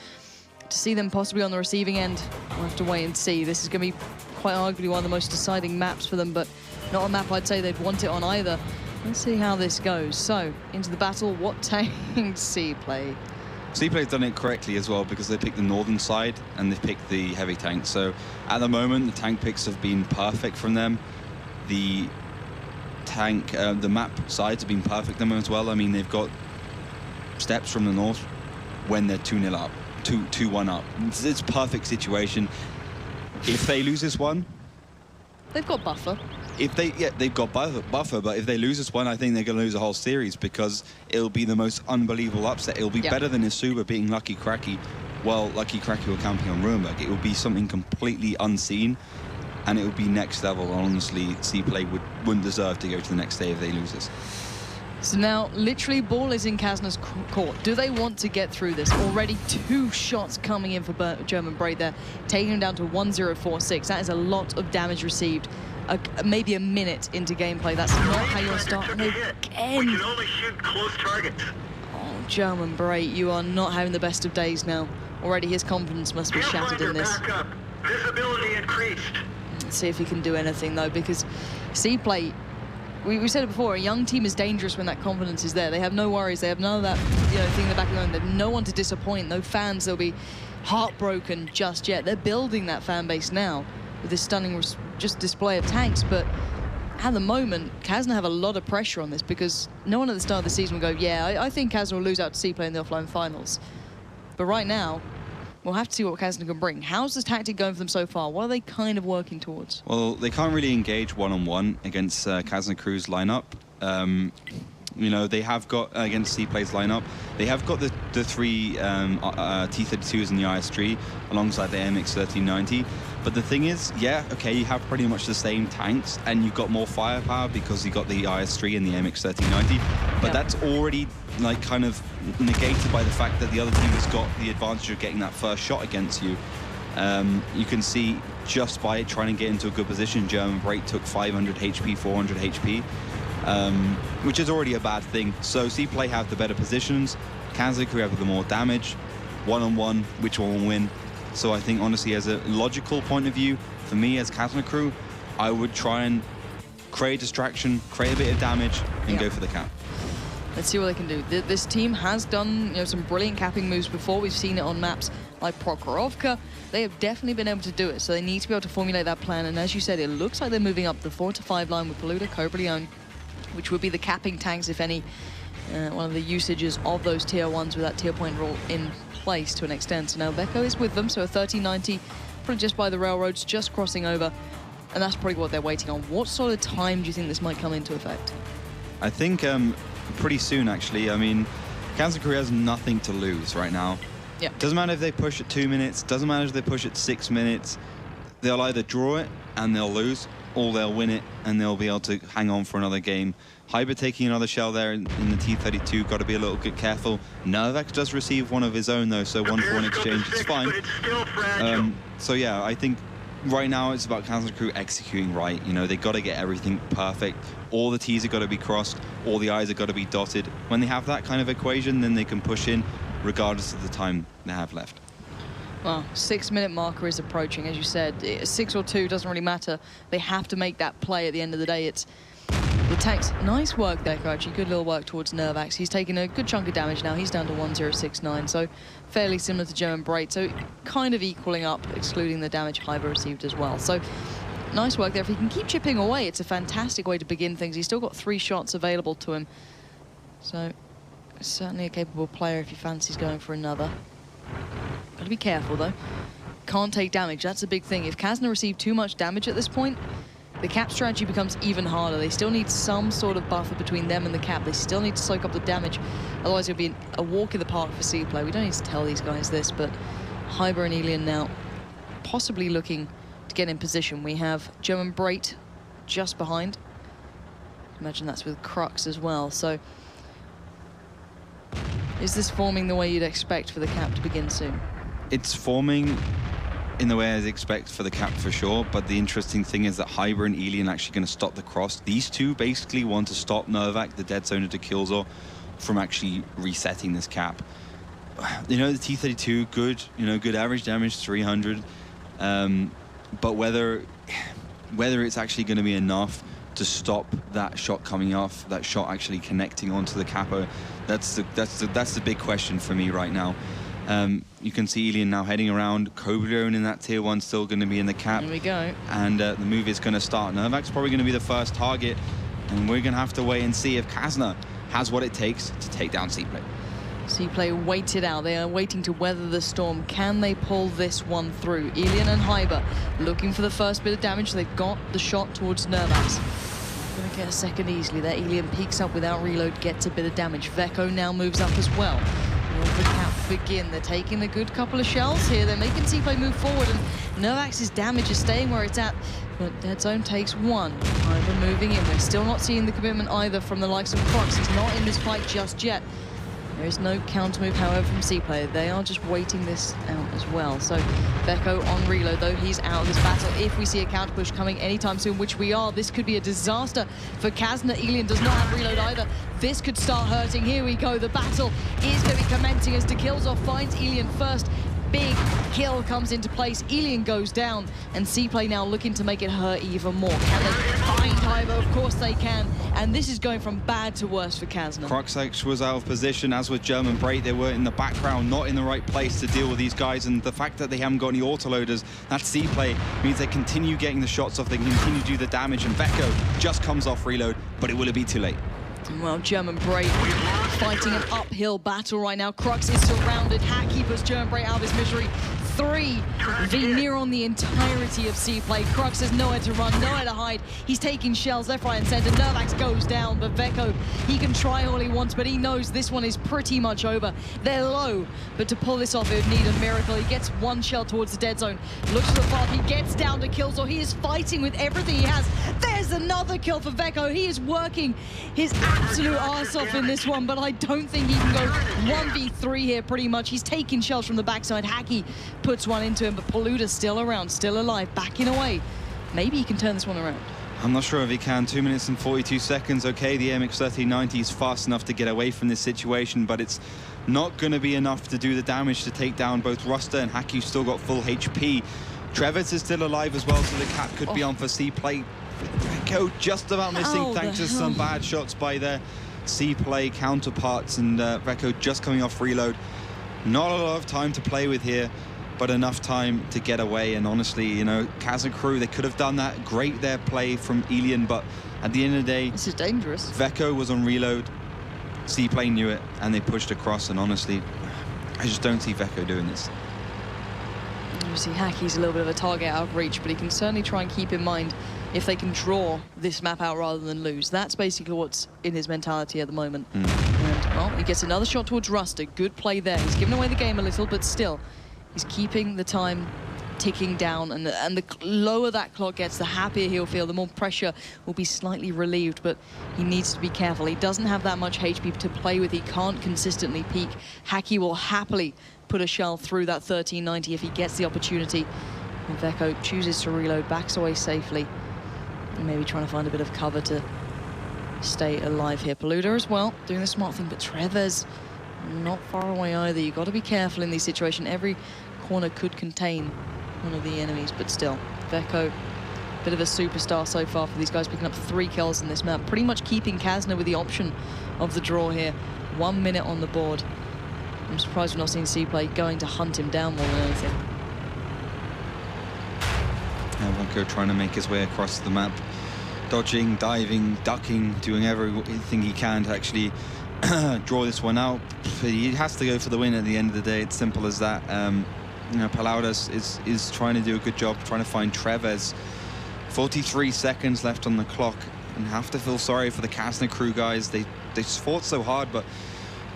to see them possibly on the receiving end, we'll have to wait and see. This is going to be quite arguably one of the most deciding maps for them, but not a map I'd say they'd want it on either. Let's see how this goes. So, into the battle, what tank CPlay? CPlay's done it correctly as well because they picked the northern side and they've picked the heavy tank. So at the moment, the tank picks have been perfect from them. The tank, the map sides have been perfect for them as well. I mean, they've got steps from the north when they're 2-0 up, 2-1 up. It's a perfect situation. If they lose this one, they've got buffer. They've got buffer, but if they lose this one, I think they're going to lose the whole series because it'll be the most unbelievable upset. It'll be better than Isuba beating Lucky Cracky well, Lucky Cracky were camping on Ruinberg. It would be something completely unseen, and it would be next level. Honestly, CPlay wouldn't deserve to go to the next day if they lose this. So now, literally, ball is in Kazna's court. Do they want to get through this? Already 2 shots coming in for German Braid there, taking him down to 1046. That is a lot of damage received. Maybe a minute into gameplay. That's not how you're starting again. We can only shoot close targets. Oh, German Braid, you are not having the best of days now. Already his confidence must be shattered in this. Back up. Visibility increased. Let's see if he can do anything, though, because CPlay, we said it before, a young team is dangerous when that confidence is there. They have no worries. They have none of that thing in the back of their mind. They have no one to disappoint, no fans. They'll be heartbroken just yet. They're building that fan base now with this stunning just display of tanks. But at the moment, Kazna have a lot of pressure on this because no one at the start of the season will go, yeah, I think Kazna will lose out to CPlay in the offline finals. But right now, we'll have to see what Kazna can bring. How's this tactic going for them so far? What are they kind of working towards? Well, they can't really engage one-on-one against Kazna Crew's lineup. You know, they have got, against CPlay's lineup, they have got the 3 T-32s in the IS-3 alongside the MX-1390. But the thing is, yeah, okay, you have pretty much the same tanks and you've got more firepower because you got the IS-3 and the MX-1390. But that's already, like, kind of negated by the fact that the other team has got the advantage of getting that first shot against you. You can see just by trying to get into a good position, German Braid took 500 HP, 400 HP. Which is already a bad thing. So CPlay have the better positions, Kazna Crew have the more damage, one-on-one, which one will win. So I think, honestly, as a logical point of view, for me as Kazna Crew, I would try and create distraction, create a bit of damage, and go for the cap. Let's see what they can do. This team has done some brilliant capping moves before. We've seen it on maps like Prokhorovka. They have definitely been able to do it, so they need to be able to formulate that plan. And as you said, it looks like they're moving up the 4 to 5 line with Paluda, Cobra, which would be the capping tanks, if any, one of the usages of those tier 1s with that tier point rule in place to an extent. So now Veko is with them, so a 1390, probably just by the railroads, just crossing over, and that's probably what they're waiting on. What sort of time do you think this might come into effect? I think pretty soon, actually. I mean, Kazna Crew has nothing to lose right now. Yeah. Doesn't matter if they push at 2 minutes, doesn't matter if they push at 6 minutes. They'll either draw it and they'll lose, or they'll win it and they'll be able to hang on for another game. Hyber taking another shell there in the T-32, got to be a little bit careful. Nervax does receive one of his own though, so 1-for-1 exchange, it's fine. So yeah, I think right now it's about Kazna Crew executing right. You know, they got to get everything perfect. All the T's have got to be crossed, all the I's have got to be dotted. When they have that kind of equation, then they can push in regardless of the time they have left. Well, 6-minute marker is approaching, as you said. 6 or 2 doesn't really matter. They have to make that play at the end of the day. It's the tanks. Nice work there, actually. Good little work towards Nervax. He's taking a good chunk of damage now. He's down to 1069, so fairly similar to German Braid. So kind of equaling up, excluding the damage Hyber received as well. So nice work there. If he can keep chipping away, it's a fantastic way to begin things. He's still got 3 shots available to him. So certainly a capable player if he fancies going for another. Got to be careful, though. Can't take damage. That's a big thing. If Kazna receive too much damage at this point, the cap strategy becomes even harder. They still need some sort of buffer between them and the cap. They still need to soak up the damage. Otherwise, it'll be a walk in the park for CPlay. We don't need to tell these guys this, but Hyber and Elian now possibly looking to get in position. We have German Braid just behind. Imagine that's with Crux as well. So is this forming the way you'd expect for the cap to begin soon? It's forming in the way I'd expect for the cap for sure, but the interesting thing is that Hyber and Elian are actually going to stop the cross. These two basically want to stop Nervac, the dead zoner to Killzor, from actually resetting this cap. You know, the T-32, good, you know, good average damage, 300, but whether it's actually going to be enough to stop that shot coming off, that shot actually connecting onto the capo, that's the big question for me right now. You can see Elian now heading around. Cobra in that tier 1 still going to be in the cap. Here we go. And the move is going to start. Nervac's probably going to be the first target, and we're going to have to wait and see if Kazna has what it takes to take down CPlay. CPlay waited out. They are waiting to weather the storm. Can they pull this one through? Elian and Hyber looking for the first bit of damage. They've got the shot towards Nervax. Going to get a second easily there. Elian peeks up without reload, gets a bit of damage. Veko now moves up as well. The cap begin. They're taking a good couple of shells here. They're making CPlay move forward, and Novax's damage is staying where it's at. But Dead Zone takes one. Either moving in. We're still not seeing the commitment either from the likes of Crux. He's not in this fight just yet. There is no counter move, however, from CPlay. They are just waiting this out as well. So Veko on reload, though he's out of this battle. If we see a counter push coming anytime soon, which we are, this could be a disaster for Kazna. Elian does not have reload either. This could start hurting. Here we go. The battle is going to be commencing as Dekilzov finds Elian first. Big kill comes into place. Elian goes down, and CPlay now looking to make it hurt even more. Can they find Hybo? Of course they can. And this is going from bad to worse for Kazna. Kruxx was out of position, as with German Break. They were in the background, not in the right place to deal with these guys. And the fact that they haven't got any autoloaders, that CPlay means they continue getting the shots off, they continue to do the damage. And Veko just comes off reload, but it will be too late. Well, German Break fighting an uphill battle right now. Crux is surrounded. Hacky puts German Break out of his misery. 3v near on the entirety of CPlay. Crux has nowhere to run, nowhere to hide. He's taking shells left, right, and center. Nervax goes down, but Veko, he can try all he wants, but he knows this one is pretty much over. They're low, but to pull this off, it would need a miracle. He gets one shell towards the dead zone, looks to the path, he gets down to kills, or he is fighting with everything he has. There's another kill for Veko. He is working his absolute arse off in this one, but I don't think he can go 1v3 here pretty much. He's taking shells from the backside. Hacky puts one into him, but Paluda's still around, still alive, backing away. Maybe he can turn this one around. I'm not sure if he can. 2 minutes and 42 seconds. Okay, the MX-1390 is fast enough to get away from this situation, but it's not going to be enough to do the damage to take down both Ruster and Hacky, who's still got full HP. Trevis is still alive as well, so the cap could be on for CPlay. Veko just about missing, thanks to some bad shots by their CPlay counterparts, and Veko just coming off reload. Not a lot of time to play with here, but enough time to get away. And honestly, you know, Kazna crew, they could have done that. Great their play from Elian, but at the end of the day, this is dangerous. Veko was on reload, CPlay knew it, and they pushed across. And honestly, I just don't see Veko doing this. Obviously, Hacky's a little bit of a target out of reach, but he can certainly try and keep in mind if they can draw this map out rather than lose. That's basically what's in his mentality at the moment. And, well, he gets another shot towards Ruster. Good play there. He's given away the game a little, but still, he's keeping the time ticking down, and the lower that clock gets, the happier he'll feel, the more pressure will be slightly relieved, but he needs to be careful. He doesn't have that much HP to play with. He can't consistently peak. Hacky will happily put a shell through that 1390 if he gets the opportunity. And Veko chooses to reload, backs away safely, and maybe trying to find a bit of cover to stay alive here. Paluda as well, doing the smart thing, but Trevor's not far away either. You've got to be careful in these situations. Every corner could contain one of the enemies, but still, Veko, bit of a superstar so far for these guys, picking up 3 kills in this map, pretty much keeping Kazna with the option of the draw here. 1 minute on the board. I'm surprised we're not seeing CPlay going to hunt him down more than anything. Veko trying to make his way across the map, dodging, diving, ducking, doing everything he can to actually draw this one out. He has to go for the win at the end of the day. It's simple as that. You know, Palaudas is trying to do a good job, trying to find Treves. 43 seconds left on the clock, and have to feel sorry for the Kazna crew guys. They fought so hard, but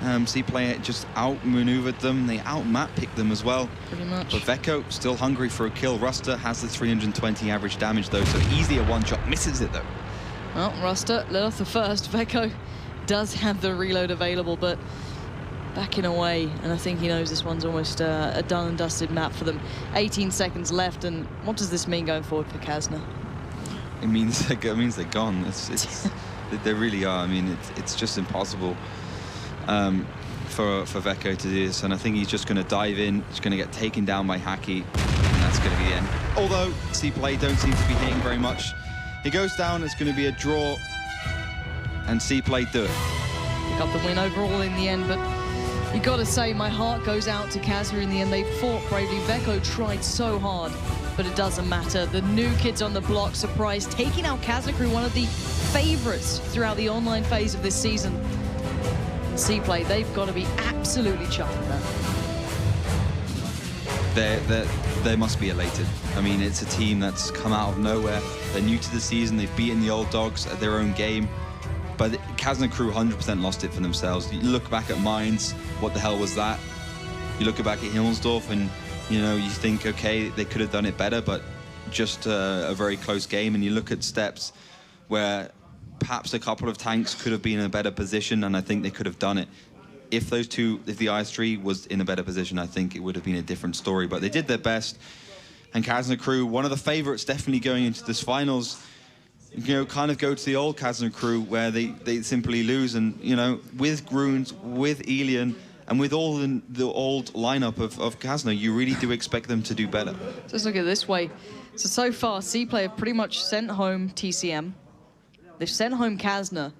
CPlay just outmaneuvered them. They out-map-picked them as well. Pretty much. But Veko still hungry for a kill. Ruster has the 320 average damage though, so easily a one-shot. Misses it though. Well, Ruster let off the first. Veko does have the reload available, but backing away, and I think he knows this one's almost a done and dusted map for them. 18 seconds left, and what does this mean going forward for Kazna? It means they're gone. It's they really are. I mean, it's just impossible for Veko to do this, and I think he's just going to dive in. He's going to get taken down by Hacky, and that's going to be the end. Although CPlay don't seem to be hitting very much. He goes down. It's going to be a draw, and CPlay do it. Pick up the win overall in the end, but you got to say, my heart goes out to Kazna in the end. They fought bravely. Veko tried so hard, but it doesn't matter. The new kids on the block, surprise, taking out Kazna crew, one of the favorites throughout the online phase of this season. CPlay, they've got to be absolutely chuffed with that. They must be elated. I mean, it's a team that's come out of nowhere. They're new to the season. They've beaten the old dogs at their own game. But Kazna crew 100% lost it for themselves. You look back at Mines, what the hell was that? You look back at Himmelsdorf and, you know, you think, okay, they could have done it better, but just a very close game. And you look at Steps where perhaps a couple of tanks could have been in a better position, and I think they could have done it. If the IS3 was in a better position, I think it would have been a different story. But they did their best. And Kazna crew, one of the favorites definitely going into this finals, you know, kind of go to the old Kazna crew where they simply lose. And, you know, with Grunes, with Elian, and with all the old lineup of Kazna, you really do expect them to do better. So let's look at it this way. So far, CPlay have pretty much sent home TCM. They've sent home Kazna.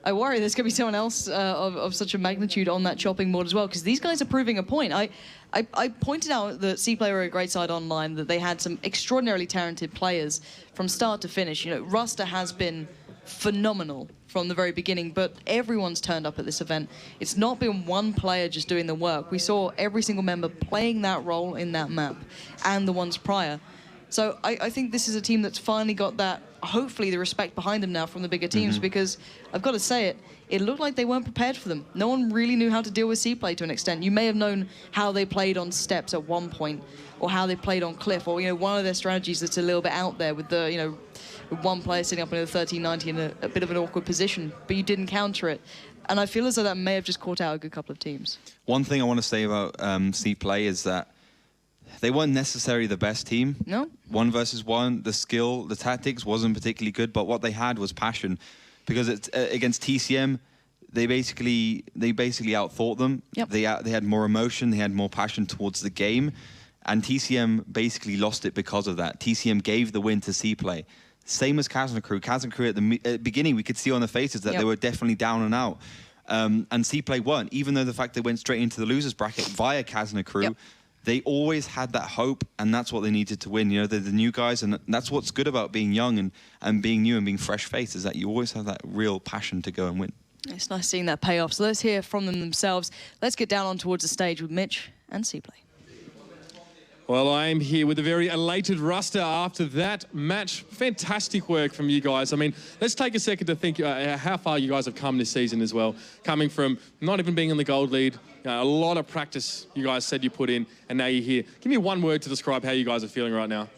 I worry there's going to be someone else of such a magnitude on that chopping board as well, because these guys are proving a point. I pointed out that CPlay were a great side online, that they had some extraordinarily talented players from start to finish. You know, Ruster has been phenomenal from the very beginning, but everyone's turned up at this event. It's not been one player just doing the work. We saw every single member playing that role in that map, and the ones prior. So I think this is a team that's finally got that, hopefully, the respect behind them now from the bigger teams, because I've got to say it looked like they weren't prepared for them. No one really knew how to deal with CPlay to an extent. You may have known how they played on Steps at one point, or how they played on Cliff, or, you know, one of their strategies that's a little bit out there with the, you know, with one player sitting up in the 1390 in a bit of an awkward position, but you didn't counter it. And I feel as though that may have just caught out a good couple of teams. One thing I want to say about CPlay is that they weren't necessarily the best team. No. 1 versus 1, the skill, the tactics wasn't particularly good, but what they had was passion. Because it's, against TCM, they basically outthought them. Yep. They had more emotion, they had more passion towards the game, and TCM basically lost it because of that. TCM gave the win to CPlay. Same as Kazna crew. Kazna crew at the beginning, we could see on their faces that they were definitely down and out. And CPlay weren't, even though the fact they went straight into the losers bracket via Kazna crew. Yep. They always had that hope, and that's what they needed to win. You know, they're the new guys, and that's what's good about being young and being new and being fresh-faced, is that you always have that real passion to go and win. It's nice seeing that pay off. So let's hear from them themselves. Let's get down on towards the stage with Mitch and CPlay. Well, I am here with a very elated Ruster after that match. Fantastic work from you guys. I mean, let's take a second to think how far you guys have come this season as well. Coming from not even being in the gold lead, a lot of practice you guys said you put in, and now you're here. Give me one word to describe how you guys are feeling right now.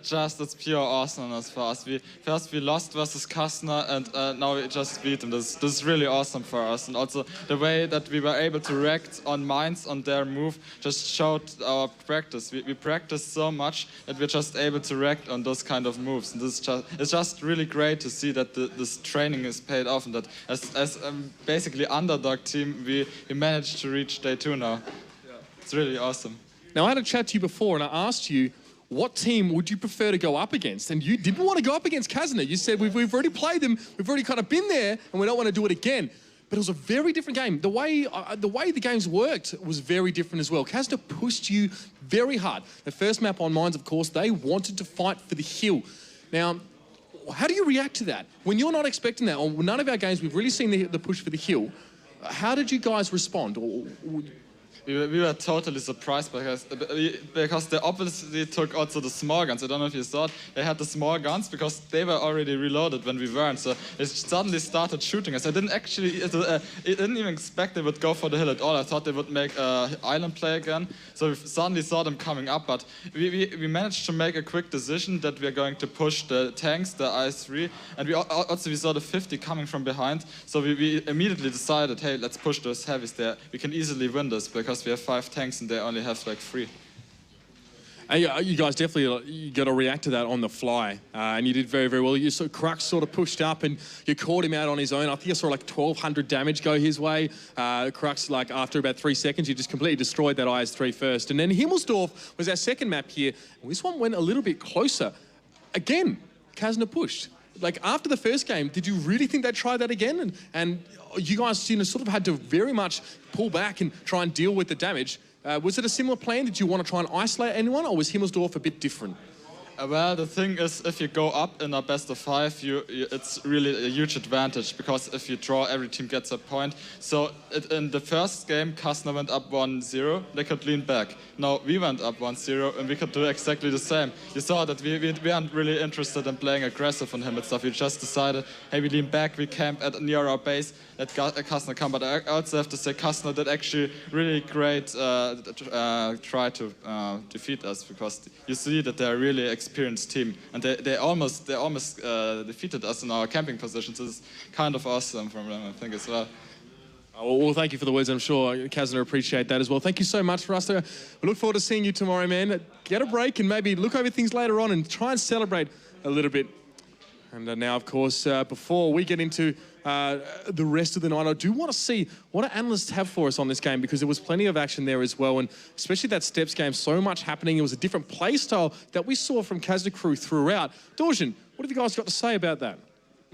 Just it's pure awesomeness for us. First we lost versus Kazna, and now we just beat them. This is really awesome for us, and also the way that we were able to react on mines on their move just showed our practice. We practiced so much that we're just able to react on those kind of moves, and it's just really great to see that this training is paid off, and that as basically underdog team we managed to reach day 2 now. Yeah. It's really awesome. Now I had a chat to you before, and I asked you, what team would you prefer to go up against? And you didn't want to go up against Kazna. You said, we've already played them, we've already kind of been there, and we don't want to do it again. But it was a very different game. The way the games worked was very different as well. Kazna pushed you very hard. The first map on Mines, of course, they wanted to fight for the hill. Now, how do you react to that? When you're not expecting that, on none of our games, we've really seen the push for the hill. How did you guys respond? We were totally surprised because the opposite took also the small guns. I don't know if you saw it. They had the small guns because they were already reloaded when we weren't. So it suddenly started shooting us. I didn't even expect they would go for the hill at all. I thought they would make an island play again. So we suddenly saw them coming up. But we managed to make a quick decision that we are going to push the tanks, the IS3, and we saw the 50 coming from behind. So we immediately decided, hey, let's push those heavies there. We can easily win this because we have 5 tanks and they only have like 3. You guys definitely got to react to that on the fly, and you did very, very well. You saw Crux sort of pushed up and you caught him out on his own. I think I saw like 1,200 damage go his way. Crux, like after about 3 seconds, you just completely destroyed that IS3 first. And then Himmelsdorf was our second map here. This one went a little bit closer. Again, Kazna pushed. Like after the first game, did you really think they'd try that again? And you guys, you know, sort of had to very much pull back and try and deal with the damage. Was it a similar plan? Did you want to try and isolate anyone, or was Himmelsdorf a bit different? Well, the thing is, if you go up in a best of 5, it's really a huge advantage, because if you draw, every team gets a point. So in the first game, Kazna went up 1-0, they could lean back. Now we went up 1-0, and we could do exactly the same. You saw that we aren't really interested in playing aggressive on him and stuff. We just decided, hey, we lean back, we camp near our base, let Kazna come. But I also have to say, Kazna did actually really great try to defeat us, because you see that they're really experienced team, and they almost defeated us in our camping positions. It's kind of awesome from them, I think, as well. Well, thank you for the words. I'm sure Kazna appreciate that as well. Thank you so much, Rusto. We look forward to seeing you tomorrow, man. Get a break and maybe look over things later on and try and celebrate a little bit. And now, of course, before we get into the rest of the night, I do want to see what our analysts have for us on this game, because there was plenty of action there as well, and especially that steps game, so much happening. It was a different play style that we saw from Kazna crew throughout. Dorjan, what have you guys got to say about that?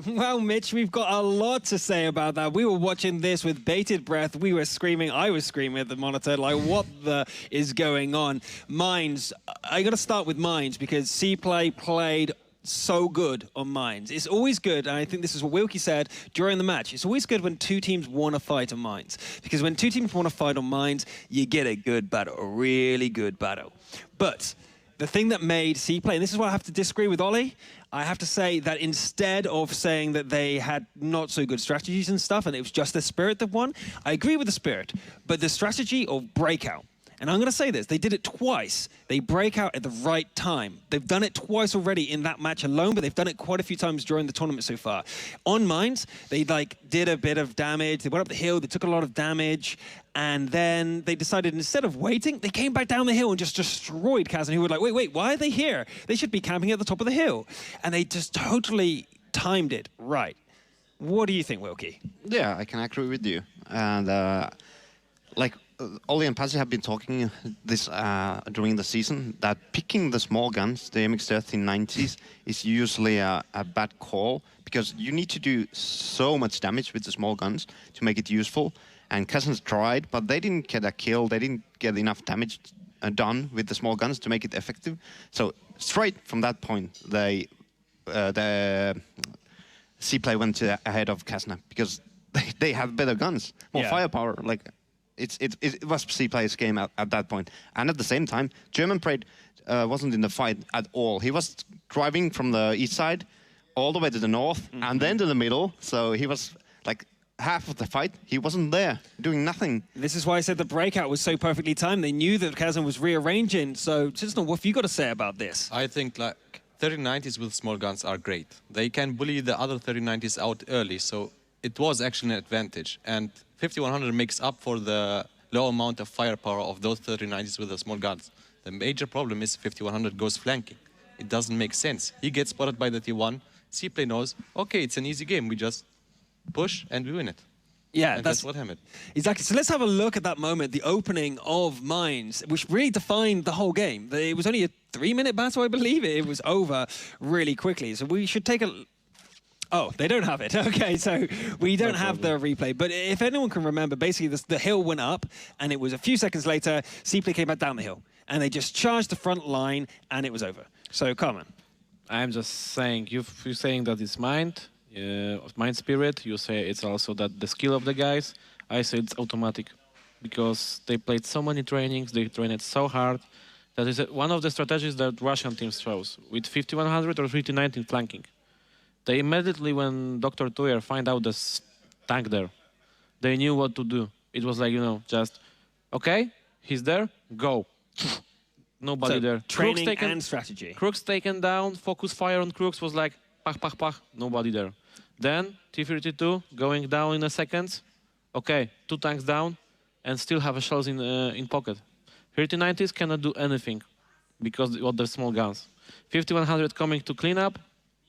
Well, Mitch, we've got a lot to say about that. We were watching this with bated breath. We were screaming. I was screaming at the monitor, like, what the is going on? Mines, I got to start with Mines, because CPlay played so good on Mines. It's always good, and I think this is what Wilkie said during the match, it's always good when two teams want to fight on Mines, because when two teams want to fight on Mines, you get a good battle, a really good battle. But the thing that made CPlay, and this is where I have to disagree with Ollie, I have to say that instead of saying that they had not so good strategies and stuff, and it was just the spirit that won, I agree with the spirit, but the strategy of breakout, and I'm going to say this, they did it twice. They break out at the right time. They've done it twice already in that match alone, but they've done it quite a few times during the tournament so far. On Mines, they did a bit of damage. They went up the hill, they took a lot of damage, and then they decided instead of waiting, they came back down the hill and just destroyed Kazna, who were like, wait, why are they here? They should be camping at the top of the hill. And they just totally timed it right. What do you think, Wilkie? Yeah, I can agree with you. And Ollie and Pazzi have been talking this during the season, that picking the small guns, the MX-1390s, is usually a bad call, because you need to do so much damage with the small guns to make it useful. And Cousins tried, but they didn't get a kill. They didn't get enough damage done with the small guns to make it effective. So straight from that point, the CPlay went ahead of Kazna, because they have better guns, more firepower. It was CPlay's game at that point. And at the same time, German Pride wasn't in the fight at all. He was driving from the east side all the way to the north, and then to the middle. So he was like half of the fight, he wasn't there, doing nothing. This is why I said the breakout was so perfectly timed. They knew that Kazna was rearranging. So, Chisholm, what have you got to say about this? I think 3090s with small guns are great. They can bully the other 3090s out early, so it was actually an advantage. And 5100 makes up for the low amount of firepower of those 3090s with the small guns. The major problem is 5100 goes flanking. It doesn't make sense. He gets spotted by the T1. CPlay knows, okay, it's an easy game. We just push and we win it. Yeah, and that's what happened. Exactly. So let's have a look at that moment, the opening of Mines, which really defined the whole game. It was only a 3-minute battle, I believe. It was over really quickly. So we should take a... Oh, they don't have it. Okay, so we don't have the replay. But if anyone can remember, basically the hill went up, and it was a few seconds later, CPlay came back down the hill. And they just charged the front line, and it was over. So, Carmen. I'm just saying, you're saying that it's mind spirit. You say it's also that the skill of the guys. I say it's automatic, because they played so many trainings, they trained so hard. That is one of the strategies that Russian teams chose, with 5100 or 3090 flanking. They immediately, when Dr. Tuyer find out this tank there, they knew what to do. It was like, just, okay, he's there, go. Nobody so there. Training and strategy. Crooks taken down, focus fire on Crooks was like, pach, pach, pach, nobody there. Then, T-32 going down in a second. Okay, 2 tanks down, and still have a shells in pocket. 3090s cannot do anything, because of the small guns. 5100 coming to clean up,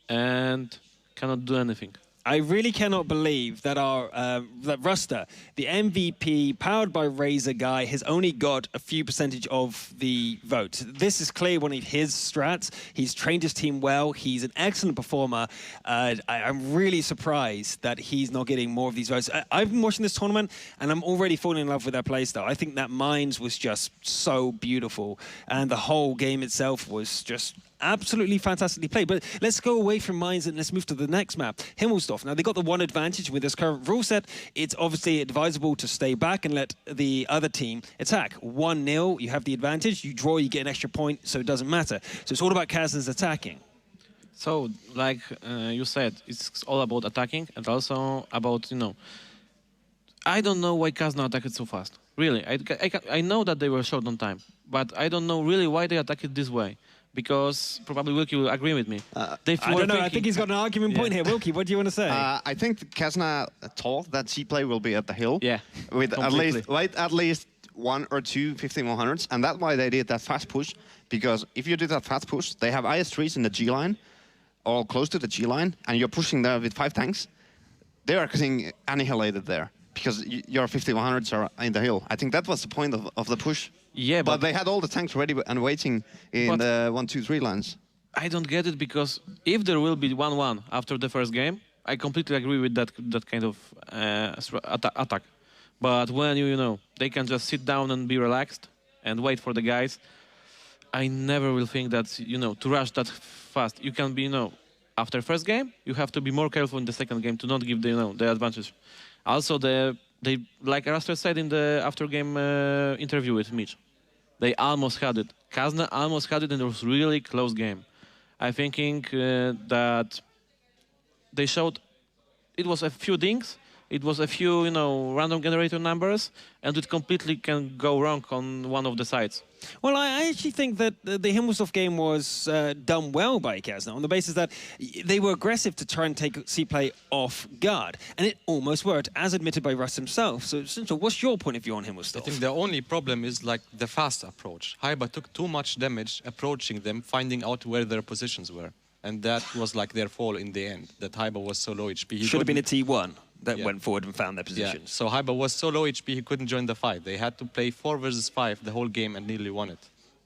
and cannot do anything. I really cannot believe that that Ruster, the MVP, powered by Razor guy, has only got a few percentage of the vote. This is clearly one of his strats. He's trained his team well. He's an excellent performer. I'm really surprised that he's not getting more of these votes. I've been watching this tournament, and I'm already falling in love with their playstyle. I think that Mines was just so beautiful, and the whole game itself was just absolutely fantastically played. But let's go away from Mines and let's move to the next map, Himmelsdorf. Now, they got the one advantage with this current rule set. It's obviously advisable to stay back and let the other team attack. 1-0, you have the advantage. You draw, you get an extra point, so it doesn't matter. So it's all about Kazna's attacking. So, like you said, it's all about attacking and also about, I don't know why Kazna attacked so fast. Really, I know that they were short on time, but I don't know really why they attacked it this way. Because probably Wilkie will agree with me. I don't know. I think he's got an argument point here. Wilkie, what do you want to say? I think Kazna thought that CPlay will be at the hill. Yeah, with completely. at least 1 or 2 15-100s, and that's why they did that fast push. Because if you do that fast push, they have IS3s in the G line, or close to the G line, and you're pushing there with 5 tanks. They are getting annihilated there because your 15-100s are in the hill. I think that was the point of the push. Yeah, but they had all the tanks ready and waiting in the 1, 2, 3 lines. I don't get it because if there will be 1-1 after the first game, I completely agree with that kind of attack. But when they can just sit down and be relaxed and wait for the guys, I never will think that to rush that fast. You can be after first game, you have to be more careful in the second game to not give the advantage. Also, they like Raster said in the after game interview with Mitch. They almost had it. Kazna almost had it, and it was really close game. I'm thinking that they showed it was a few things. It was a few, random generator numbers, and it completely can go wrong on one of the sides. Well, I actually think that the Himmelsdorf game was done well by Kazna on the basis that they were aggressive to try and take CPlay off guard, and it almost worked, as admitted by Russ himself. So, Central, what's your point of view on Himmelsdorf? I think the only problem is like the fast approach. Hyba took too much damage approaching them, finding out where their positions were. And that was like their fall in the end, that Hyba was so low HP. Should have been a T1 that went forward and found their positions. Yeah. So Hyba was so low HP, he couldn't join the fight. They had to play 4 versus 5 the whole game and nearly won it.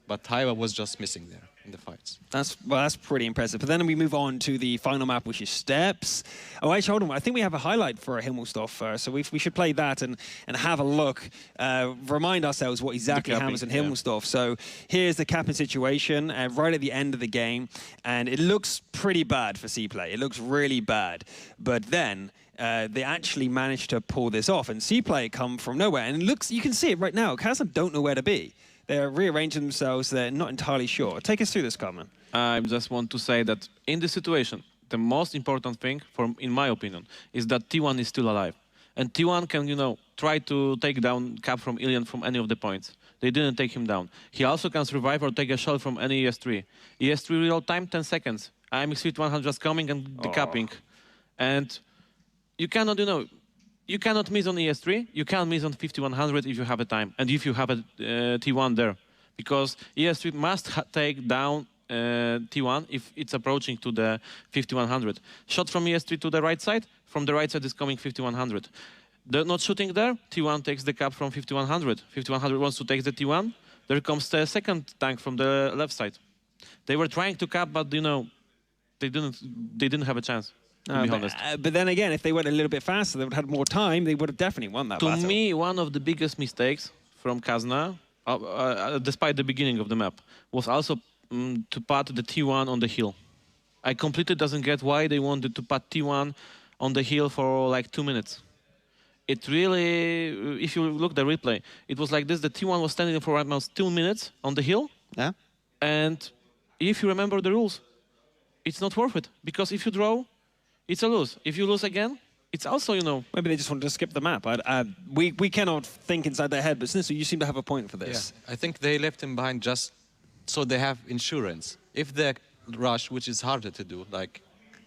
But Hyba was just missing there in the fights. That's pretty impressive. But then we move on to the final map, which is Steps. Oh, actually, hold on. I think we have a highlight for Himmelsdorf. So we should play that and have a look. Remind ourselves what exactly happens in Himmelsdorf. So here's the capping situation right at the end of the game. And it looks pretty bad for CPlay. It looks really bad. But then they actually managed to pull this off. And CPlay come from nowhere. And it looks, you can see it right now. Kazna don't know where to be. They're rearranging themselves. They're not entirely sure. Take us through this, Carmen. I just want to say that in this situation, the most important thing, in my opinion, is that T1 is still alive. And T1 can, try to take down Cap from Ilian from any of the points. They didn't take him down. He also can survive or take a shot from any ES3. ES3 real time, 10 seconds. IMX 100 just coming and decapping. And you cannot, you cannot miss on ES3, you can miss on 5100 if you have a time, and if you have a T1 there. Because ES3 must take down T1 if it's approaching to the 5100. Shot from ES3 to the right side, from the right side is coming 5100. They're not shooting there, T1 takes the cap from 5100. 5100 wants to take the T1, there comes the second tank from the left side. They were trying to cap, but they didn't have a chance. To be honest. But then again, if they went a little bit faster, they would have had more time, they would have definitely won that battle. To me, one of the biggest mistakes from Kazna, despite the beginning of the map, was also to put the T1 on the hill. I completely doesn't get why they wanted to put T1 on the hill for like 2 minutes. It really, if you look at the replay, it was like this, the T1 was standing for almost 2 minutes on the hill. Yeah. And if you remember the rules, it's not worth it. Because if you draw, it's a lose. If you lose again, it's also, Maybe they just wanted to skip the map. We cannot think inside their head, but Snizzle, you seem to have a point for this. Yeah. I think they left him behind just so they have insurance. If they rush, which is harder to do, like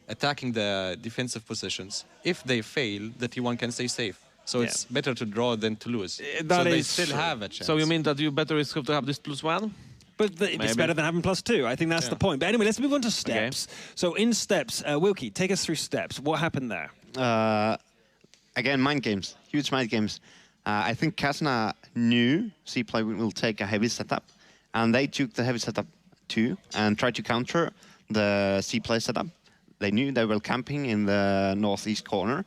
attacking the defensive positions, if they fail, the T1 can stay safe. So it's better to draw than to lose. So they still have a chance. So you mean that you better is to have this +1? But it's better than having +2. I think that's the point. But anyway, let's move on to Steps. Okay. So in Steps, Wilkie, take us through Steps. What happened there? Again, mind games, huge mind games. I think Kazna knew CPlay will take a heavy setup, and they took the heavy setup too and tried to counter the CPlay setup. They knew they were camping in the northeast corner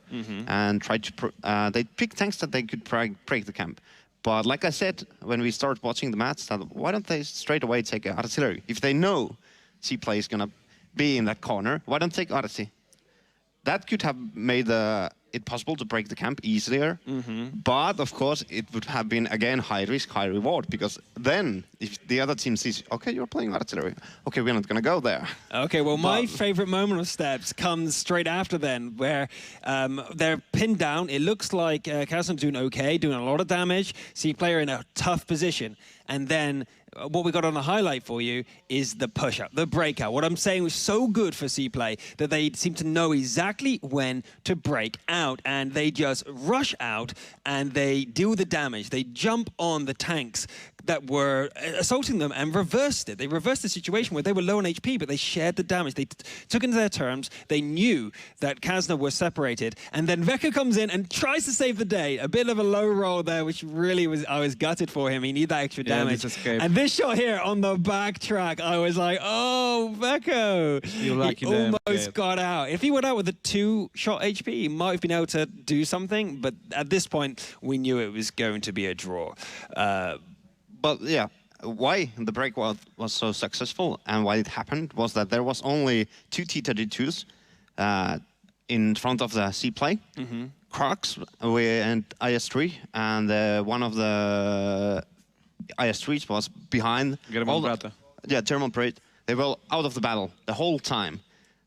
and tried to. They picked tanks that they could break the camp. But like I said, when we started watching the match, that why don't they straight away take artillery? If they know CPlay is gonna be in that corner, why don't they take artillery? That could have made it possible to break the camp easier. But of course, it would have been again high risk, high reward, because then if the other team sees, okay, you're playing artillery, okay, we're not going to go there. Okay, well, my favorite moment of Steps comes straight after then, where they're pinned down. It looks like Kazna doing okay, doing a lot of damage. CPlay in a tough position, and then what we got on the highlight for you is the push-up, the breakout. What I'm saying was so good for CPlay that they seem to know exactly when to break out, and they just rush out and they deal the damage. They jump on the tanks that were assaulting them and reversed it. They reversed the situation where they were low on HP, but they shared the damage. They took into their terms. They knew that Kazna was separated, and then Veka comes in and tries to save the day. A bit of a low roll there, which really was, I was gutted for him. He needed that extra damage. And this shot here on the backtrack, I was like, oh, Veka. He almost got out. If he went out with a 2-shot HP, he might have been able to do something, but at this point, we knew it was going to be a draw. But yeah, why the break was so successful and why it happened was that there was only 2 T-32s in front of the CPlay, Crocs and IS-3, and one of the IS-3s was behind. German Parade. They were out of the battle the whole time.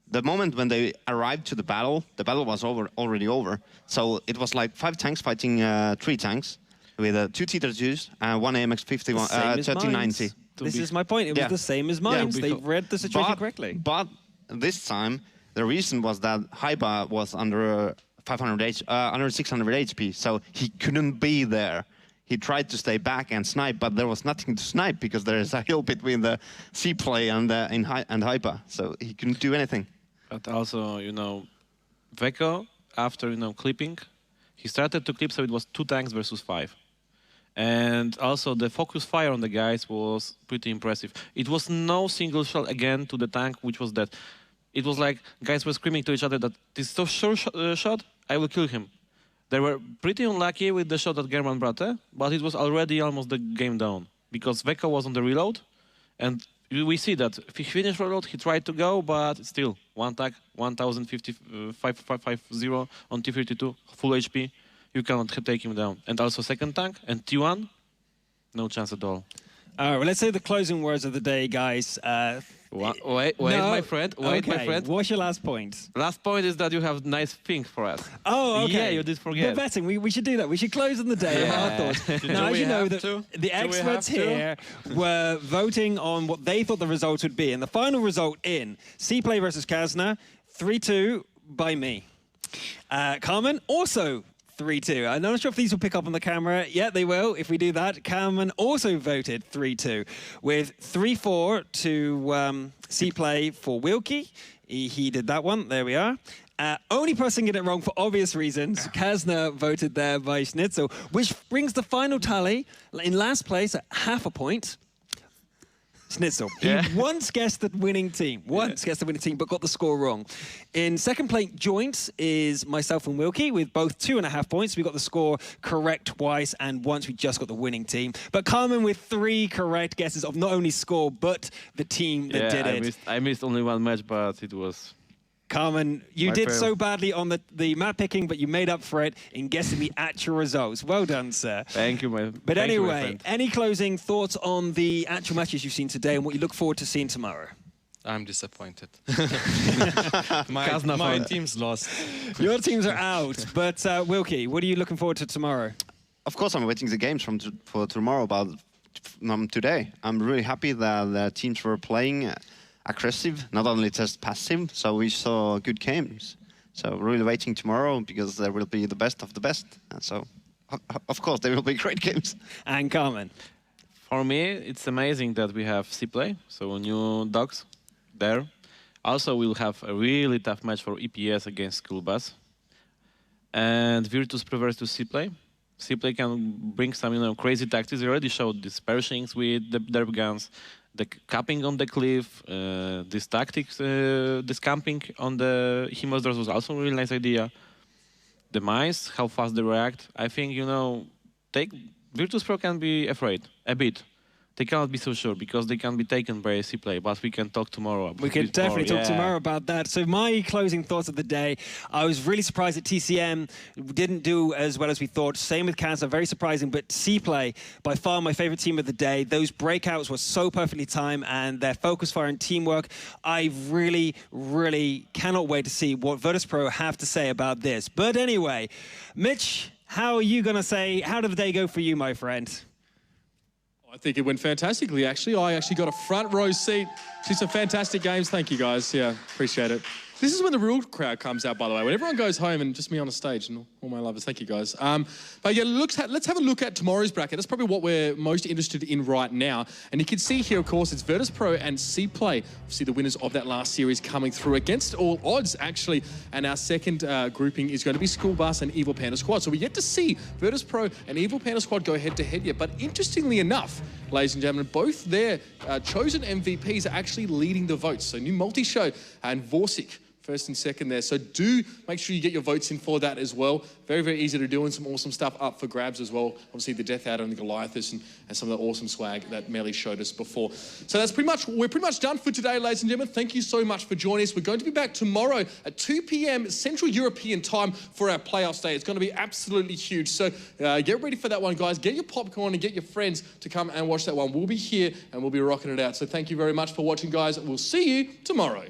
The moment when they arrived to the battle was already over. So it was like 5 tanks fighting 3 tanks. With 2 T-32s and 1 AMX-51 1390. This is my point. It was the same as mine. They read the situation correctly. But this time, the reason was that Haiba was under 600 HP, so he couldn't be there. He tried to stay back and snipe, but there was nothing to snipe because there is a hill between the CPlay and Haiba, so he couldn't do anything. But also, Veko, after clipping, he started to clip, so it was 2 tanks versus 5. And also the focus fire on the guys was pretty impressive. It was no single shot again to the tank, which was dead. It was like guys were screaming to each other that this is so sure shot, I will kill him. They were pretty unlucky with the shot at German Brate, but it was already almost the game down. Because Veko was on the reload, and we see that if he finished reload, he tried to go, but still, 1 tag, 1050 on T-32, full HP. You cannot take him down. And also second tank and T1, no chance at all. All right, well, let's say the closing words of the day, guys. Wait, my friend. Wait, okay. my friend. What's your last point? Last point is that you have nice thing for us. Oh, okay. Yeah, you did forget. The betting, we should do that. We should close on the day of our thoughts. Now, as you know, the experts here were voting on what they thought the results would be. And the final result in CPlay versus Kazna, 3-2 by me. Carmen, also 3-2. I'm not sure if these will pick up on the camera. Yeah, they will if we do that. Carmen also voted 3-2 with 3-4 to CPlay for Wilkie. He did that one. There we are. Only person getting it wrong for obvious reasons. Kazna voted there by Schnitzel, which brings the final tally in last place at half a point. Schnitzel. He once guessed the winning team. Guessed the winning team, but got the score wrong. In second place joint is myself and Wilkie with both 2.5 points. We got the score correct twice, and once we just got the winning team. But Carmen with 3 correct guesses of not only score, but the team that did it. I missed only 1 match, but it was... Carmen, you did so badly on the map picking, but you made up for it in guessing the actual results. Well done, sir. Thank you, my But anyway, any closing thoughts on the actual matches you've seen today and what you look forward to seeing tomorrow? I'm disappointed. my team's lost. Your teams are out, but Wilkie, what are you looking forward to tomorrow? Of course, I'm waiting the games for tomorrow, but today, I'm really happy that the teams were playing aggressive, not only just passive, so we saw good games. So really waiting tomorrow because there will be the best of the best. And so, of course, there will be great games. And Carmen? For me, it's amazing that we have CPlay, so new dogs there. Also, we'll have a really tough match for EPS against School Bus. and Virtus prefers to CPlay. CPlay can bring some, crazy tactics. They already showed these Pershings with the derp guns, the capping on the cliff, this tactics, this camping on the Himosdors was also a really nice idea. The mice, how fast they react. I think, Virtus Pro can be afraid a bit. They cannot be so sure because they can be taken by CPlay, but we can talk tomorrow about We can definitely talk tomorrow about that. So my closing thoughts of the day, I was really surprised that TCM didn't do as well as we thought. Same with Kazna, very surprising, but CPlay, by far my favorite team of the day. Those breakouts were so perfectly timed and their focus fire and teamwork. I really, really cannot wait to see what Virtus Pro have to say about this. But anyway, Mitch, how are you going to say, how did the day go for you, my friend? I think it went fantastically, actually. I actually got a front row seat to some fantastic games. Thank you, guys. Yeah, appreciate it. This is when the real crowd comes out, by the way, when everyone goes home and just me on the stage and all my lovers. Thank you, guys. But yeah, let's have a look at tomorrow's bracket. That's probably what we're most interested in right now. And you can see here, of course, it's Virtus Pro and CPlay. See the winners of that last series coming through against all odds, actually. And our second grouping is going to be School Bus and Evil Panda Squad. So we yet to see Virtus Pro and Evil Panda Squad go head-to-head yet. But interestingly enough, ladies and gentlemen, both their chosen MVPs are actually leading the votes. So New Multi-Show and Vorsic, first and second there. So do make sure you get your votes in for that as well. Very, very easy to do, and some awesome stuff up for grabs as well. Obviously the Death Adder and the Goliathus and some of the awesome swag that Melly showed us before. So we're pretty much done for today, ladies and gentlemen. Thank you so much for joining us. We're going to be back tomorrow at 2 p.m. Central European time for our playoffs day. It's going to be absolutely huge. So get ready for that one, guys. Get your popcorn and get your friends to come and watch that one. We'll be here and we'll be rocking it out. So thank you very much for watching, guys. We'll see you tomorrow.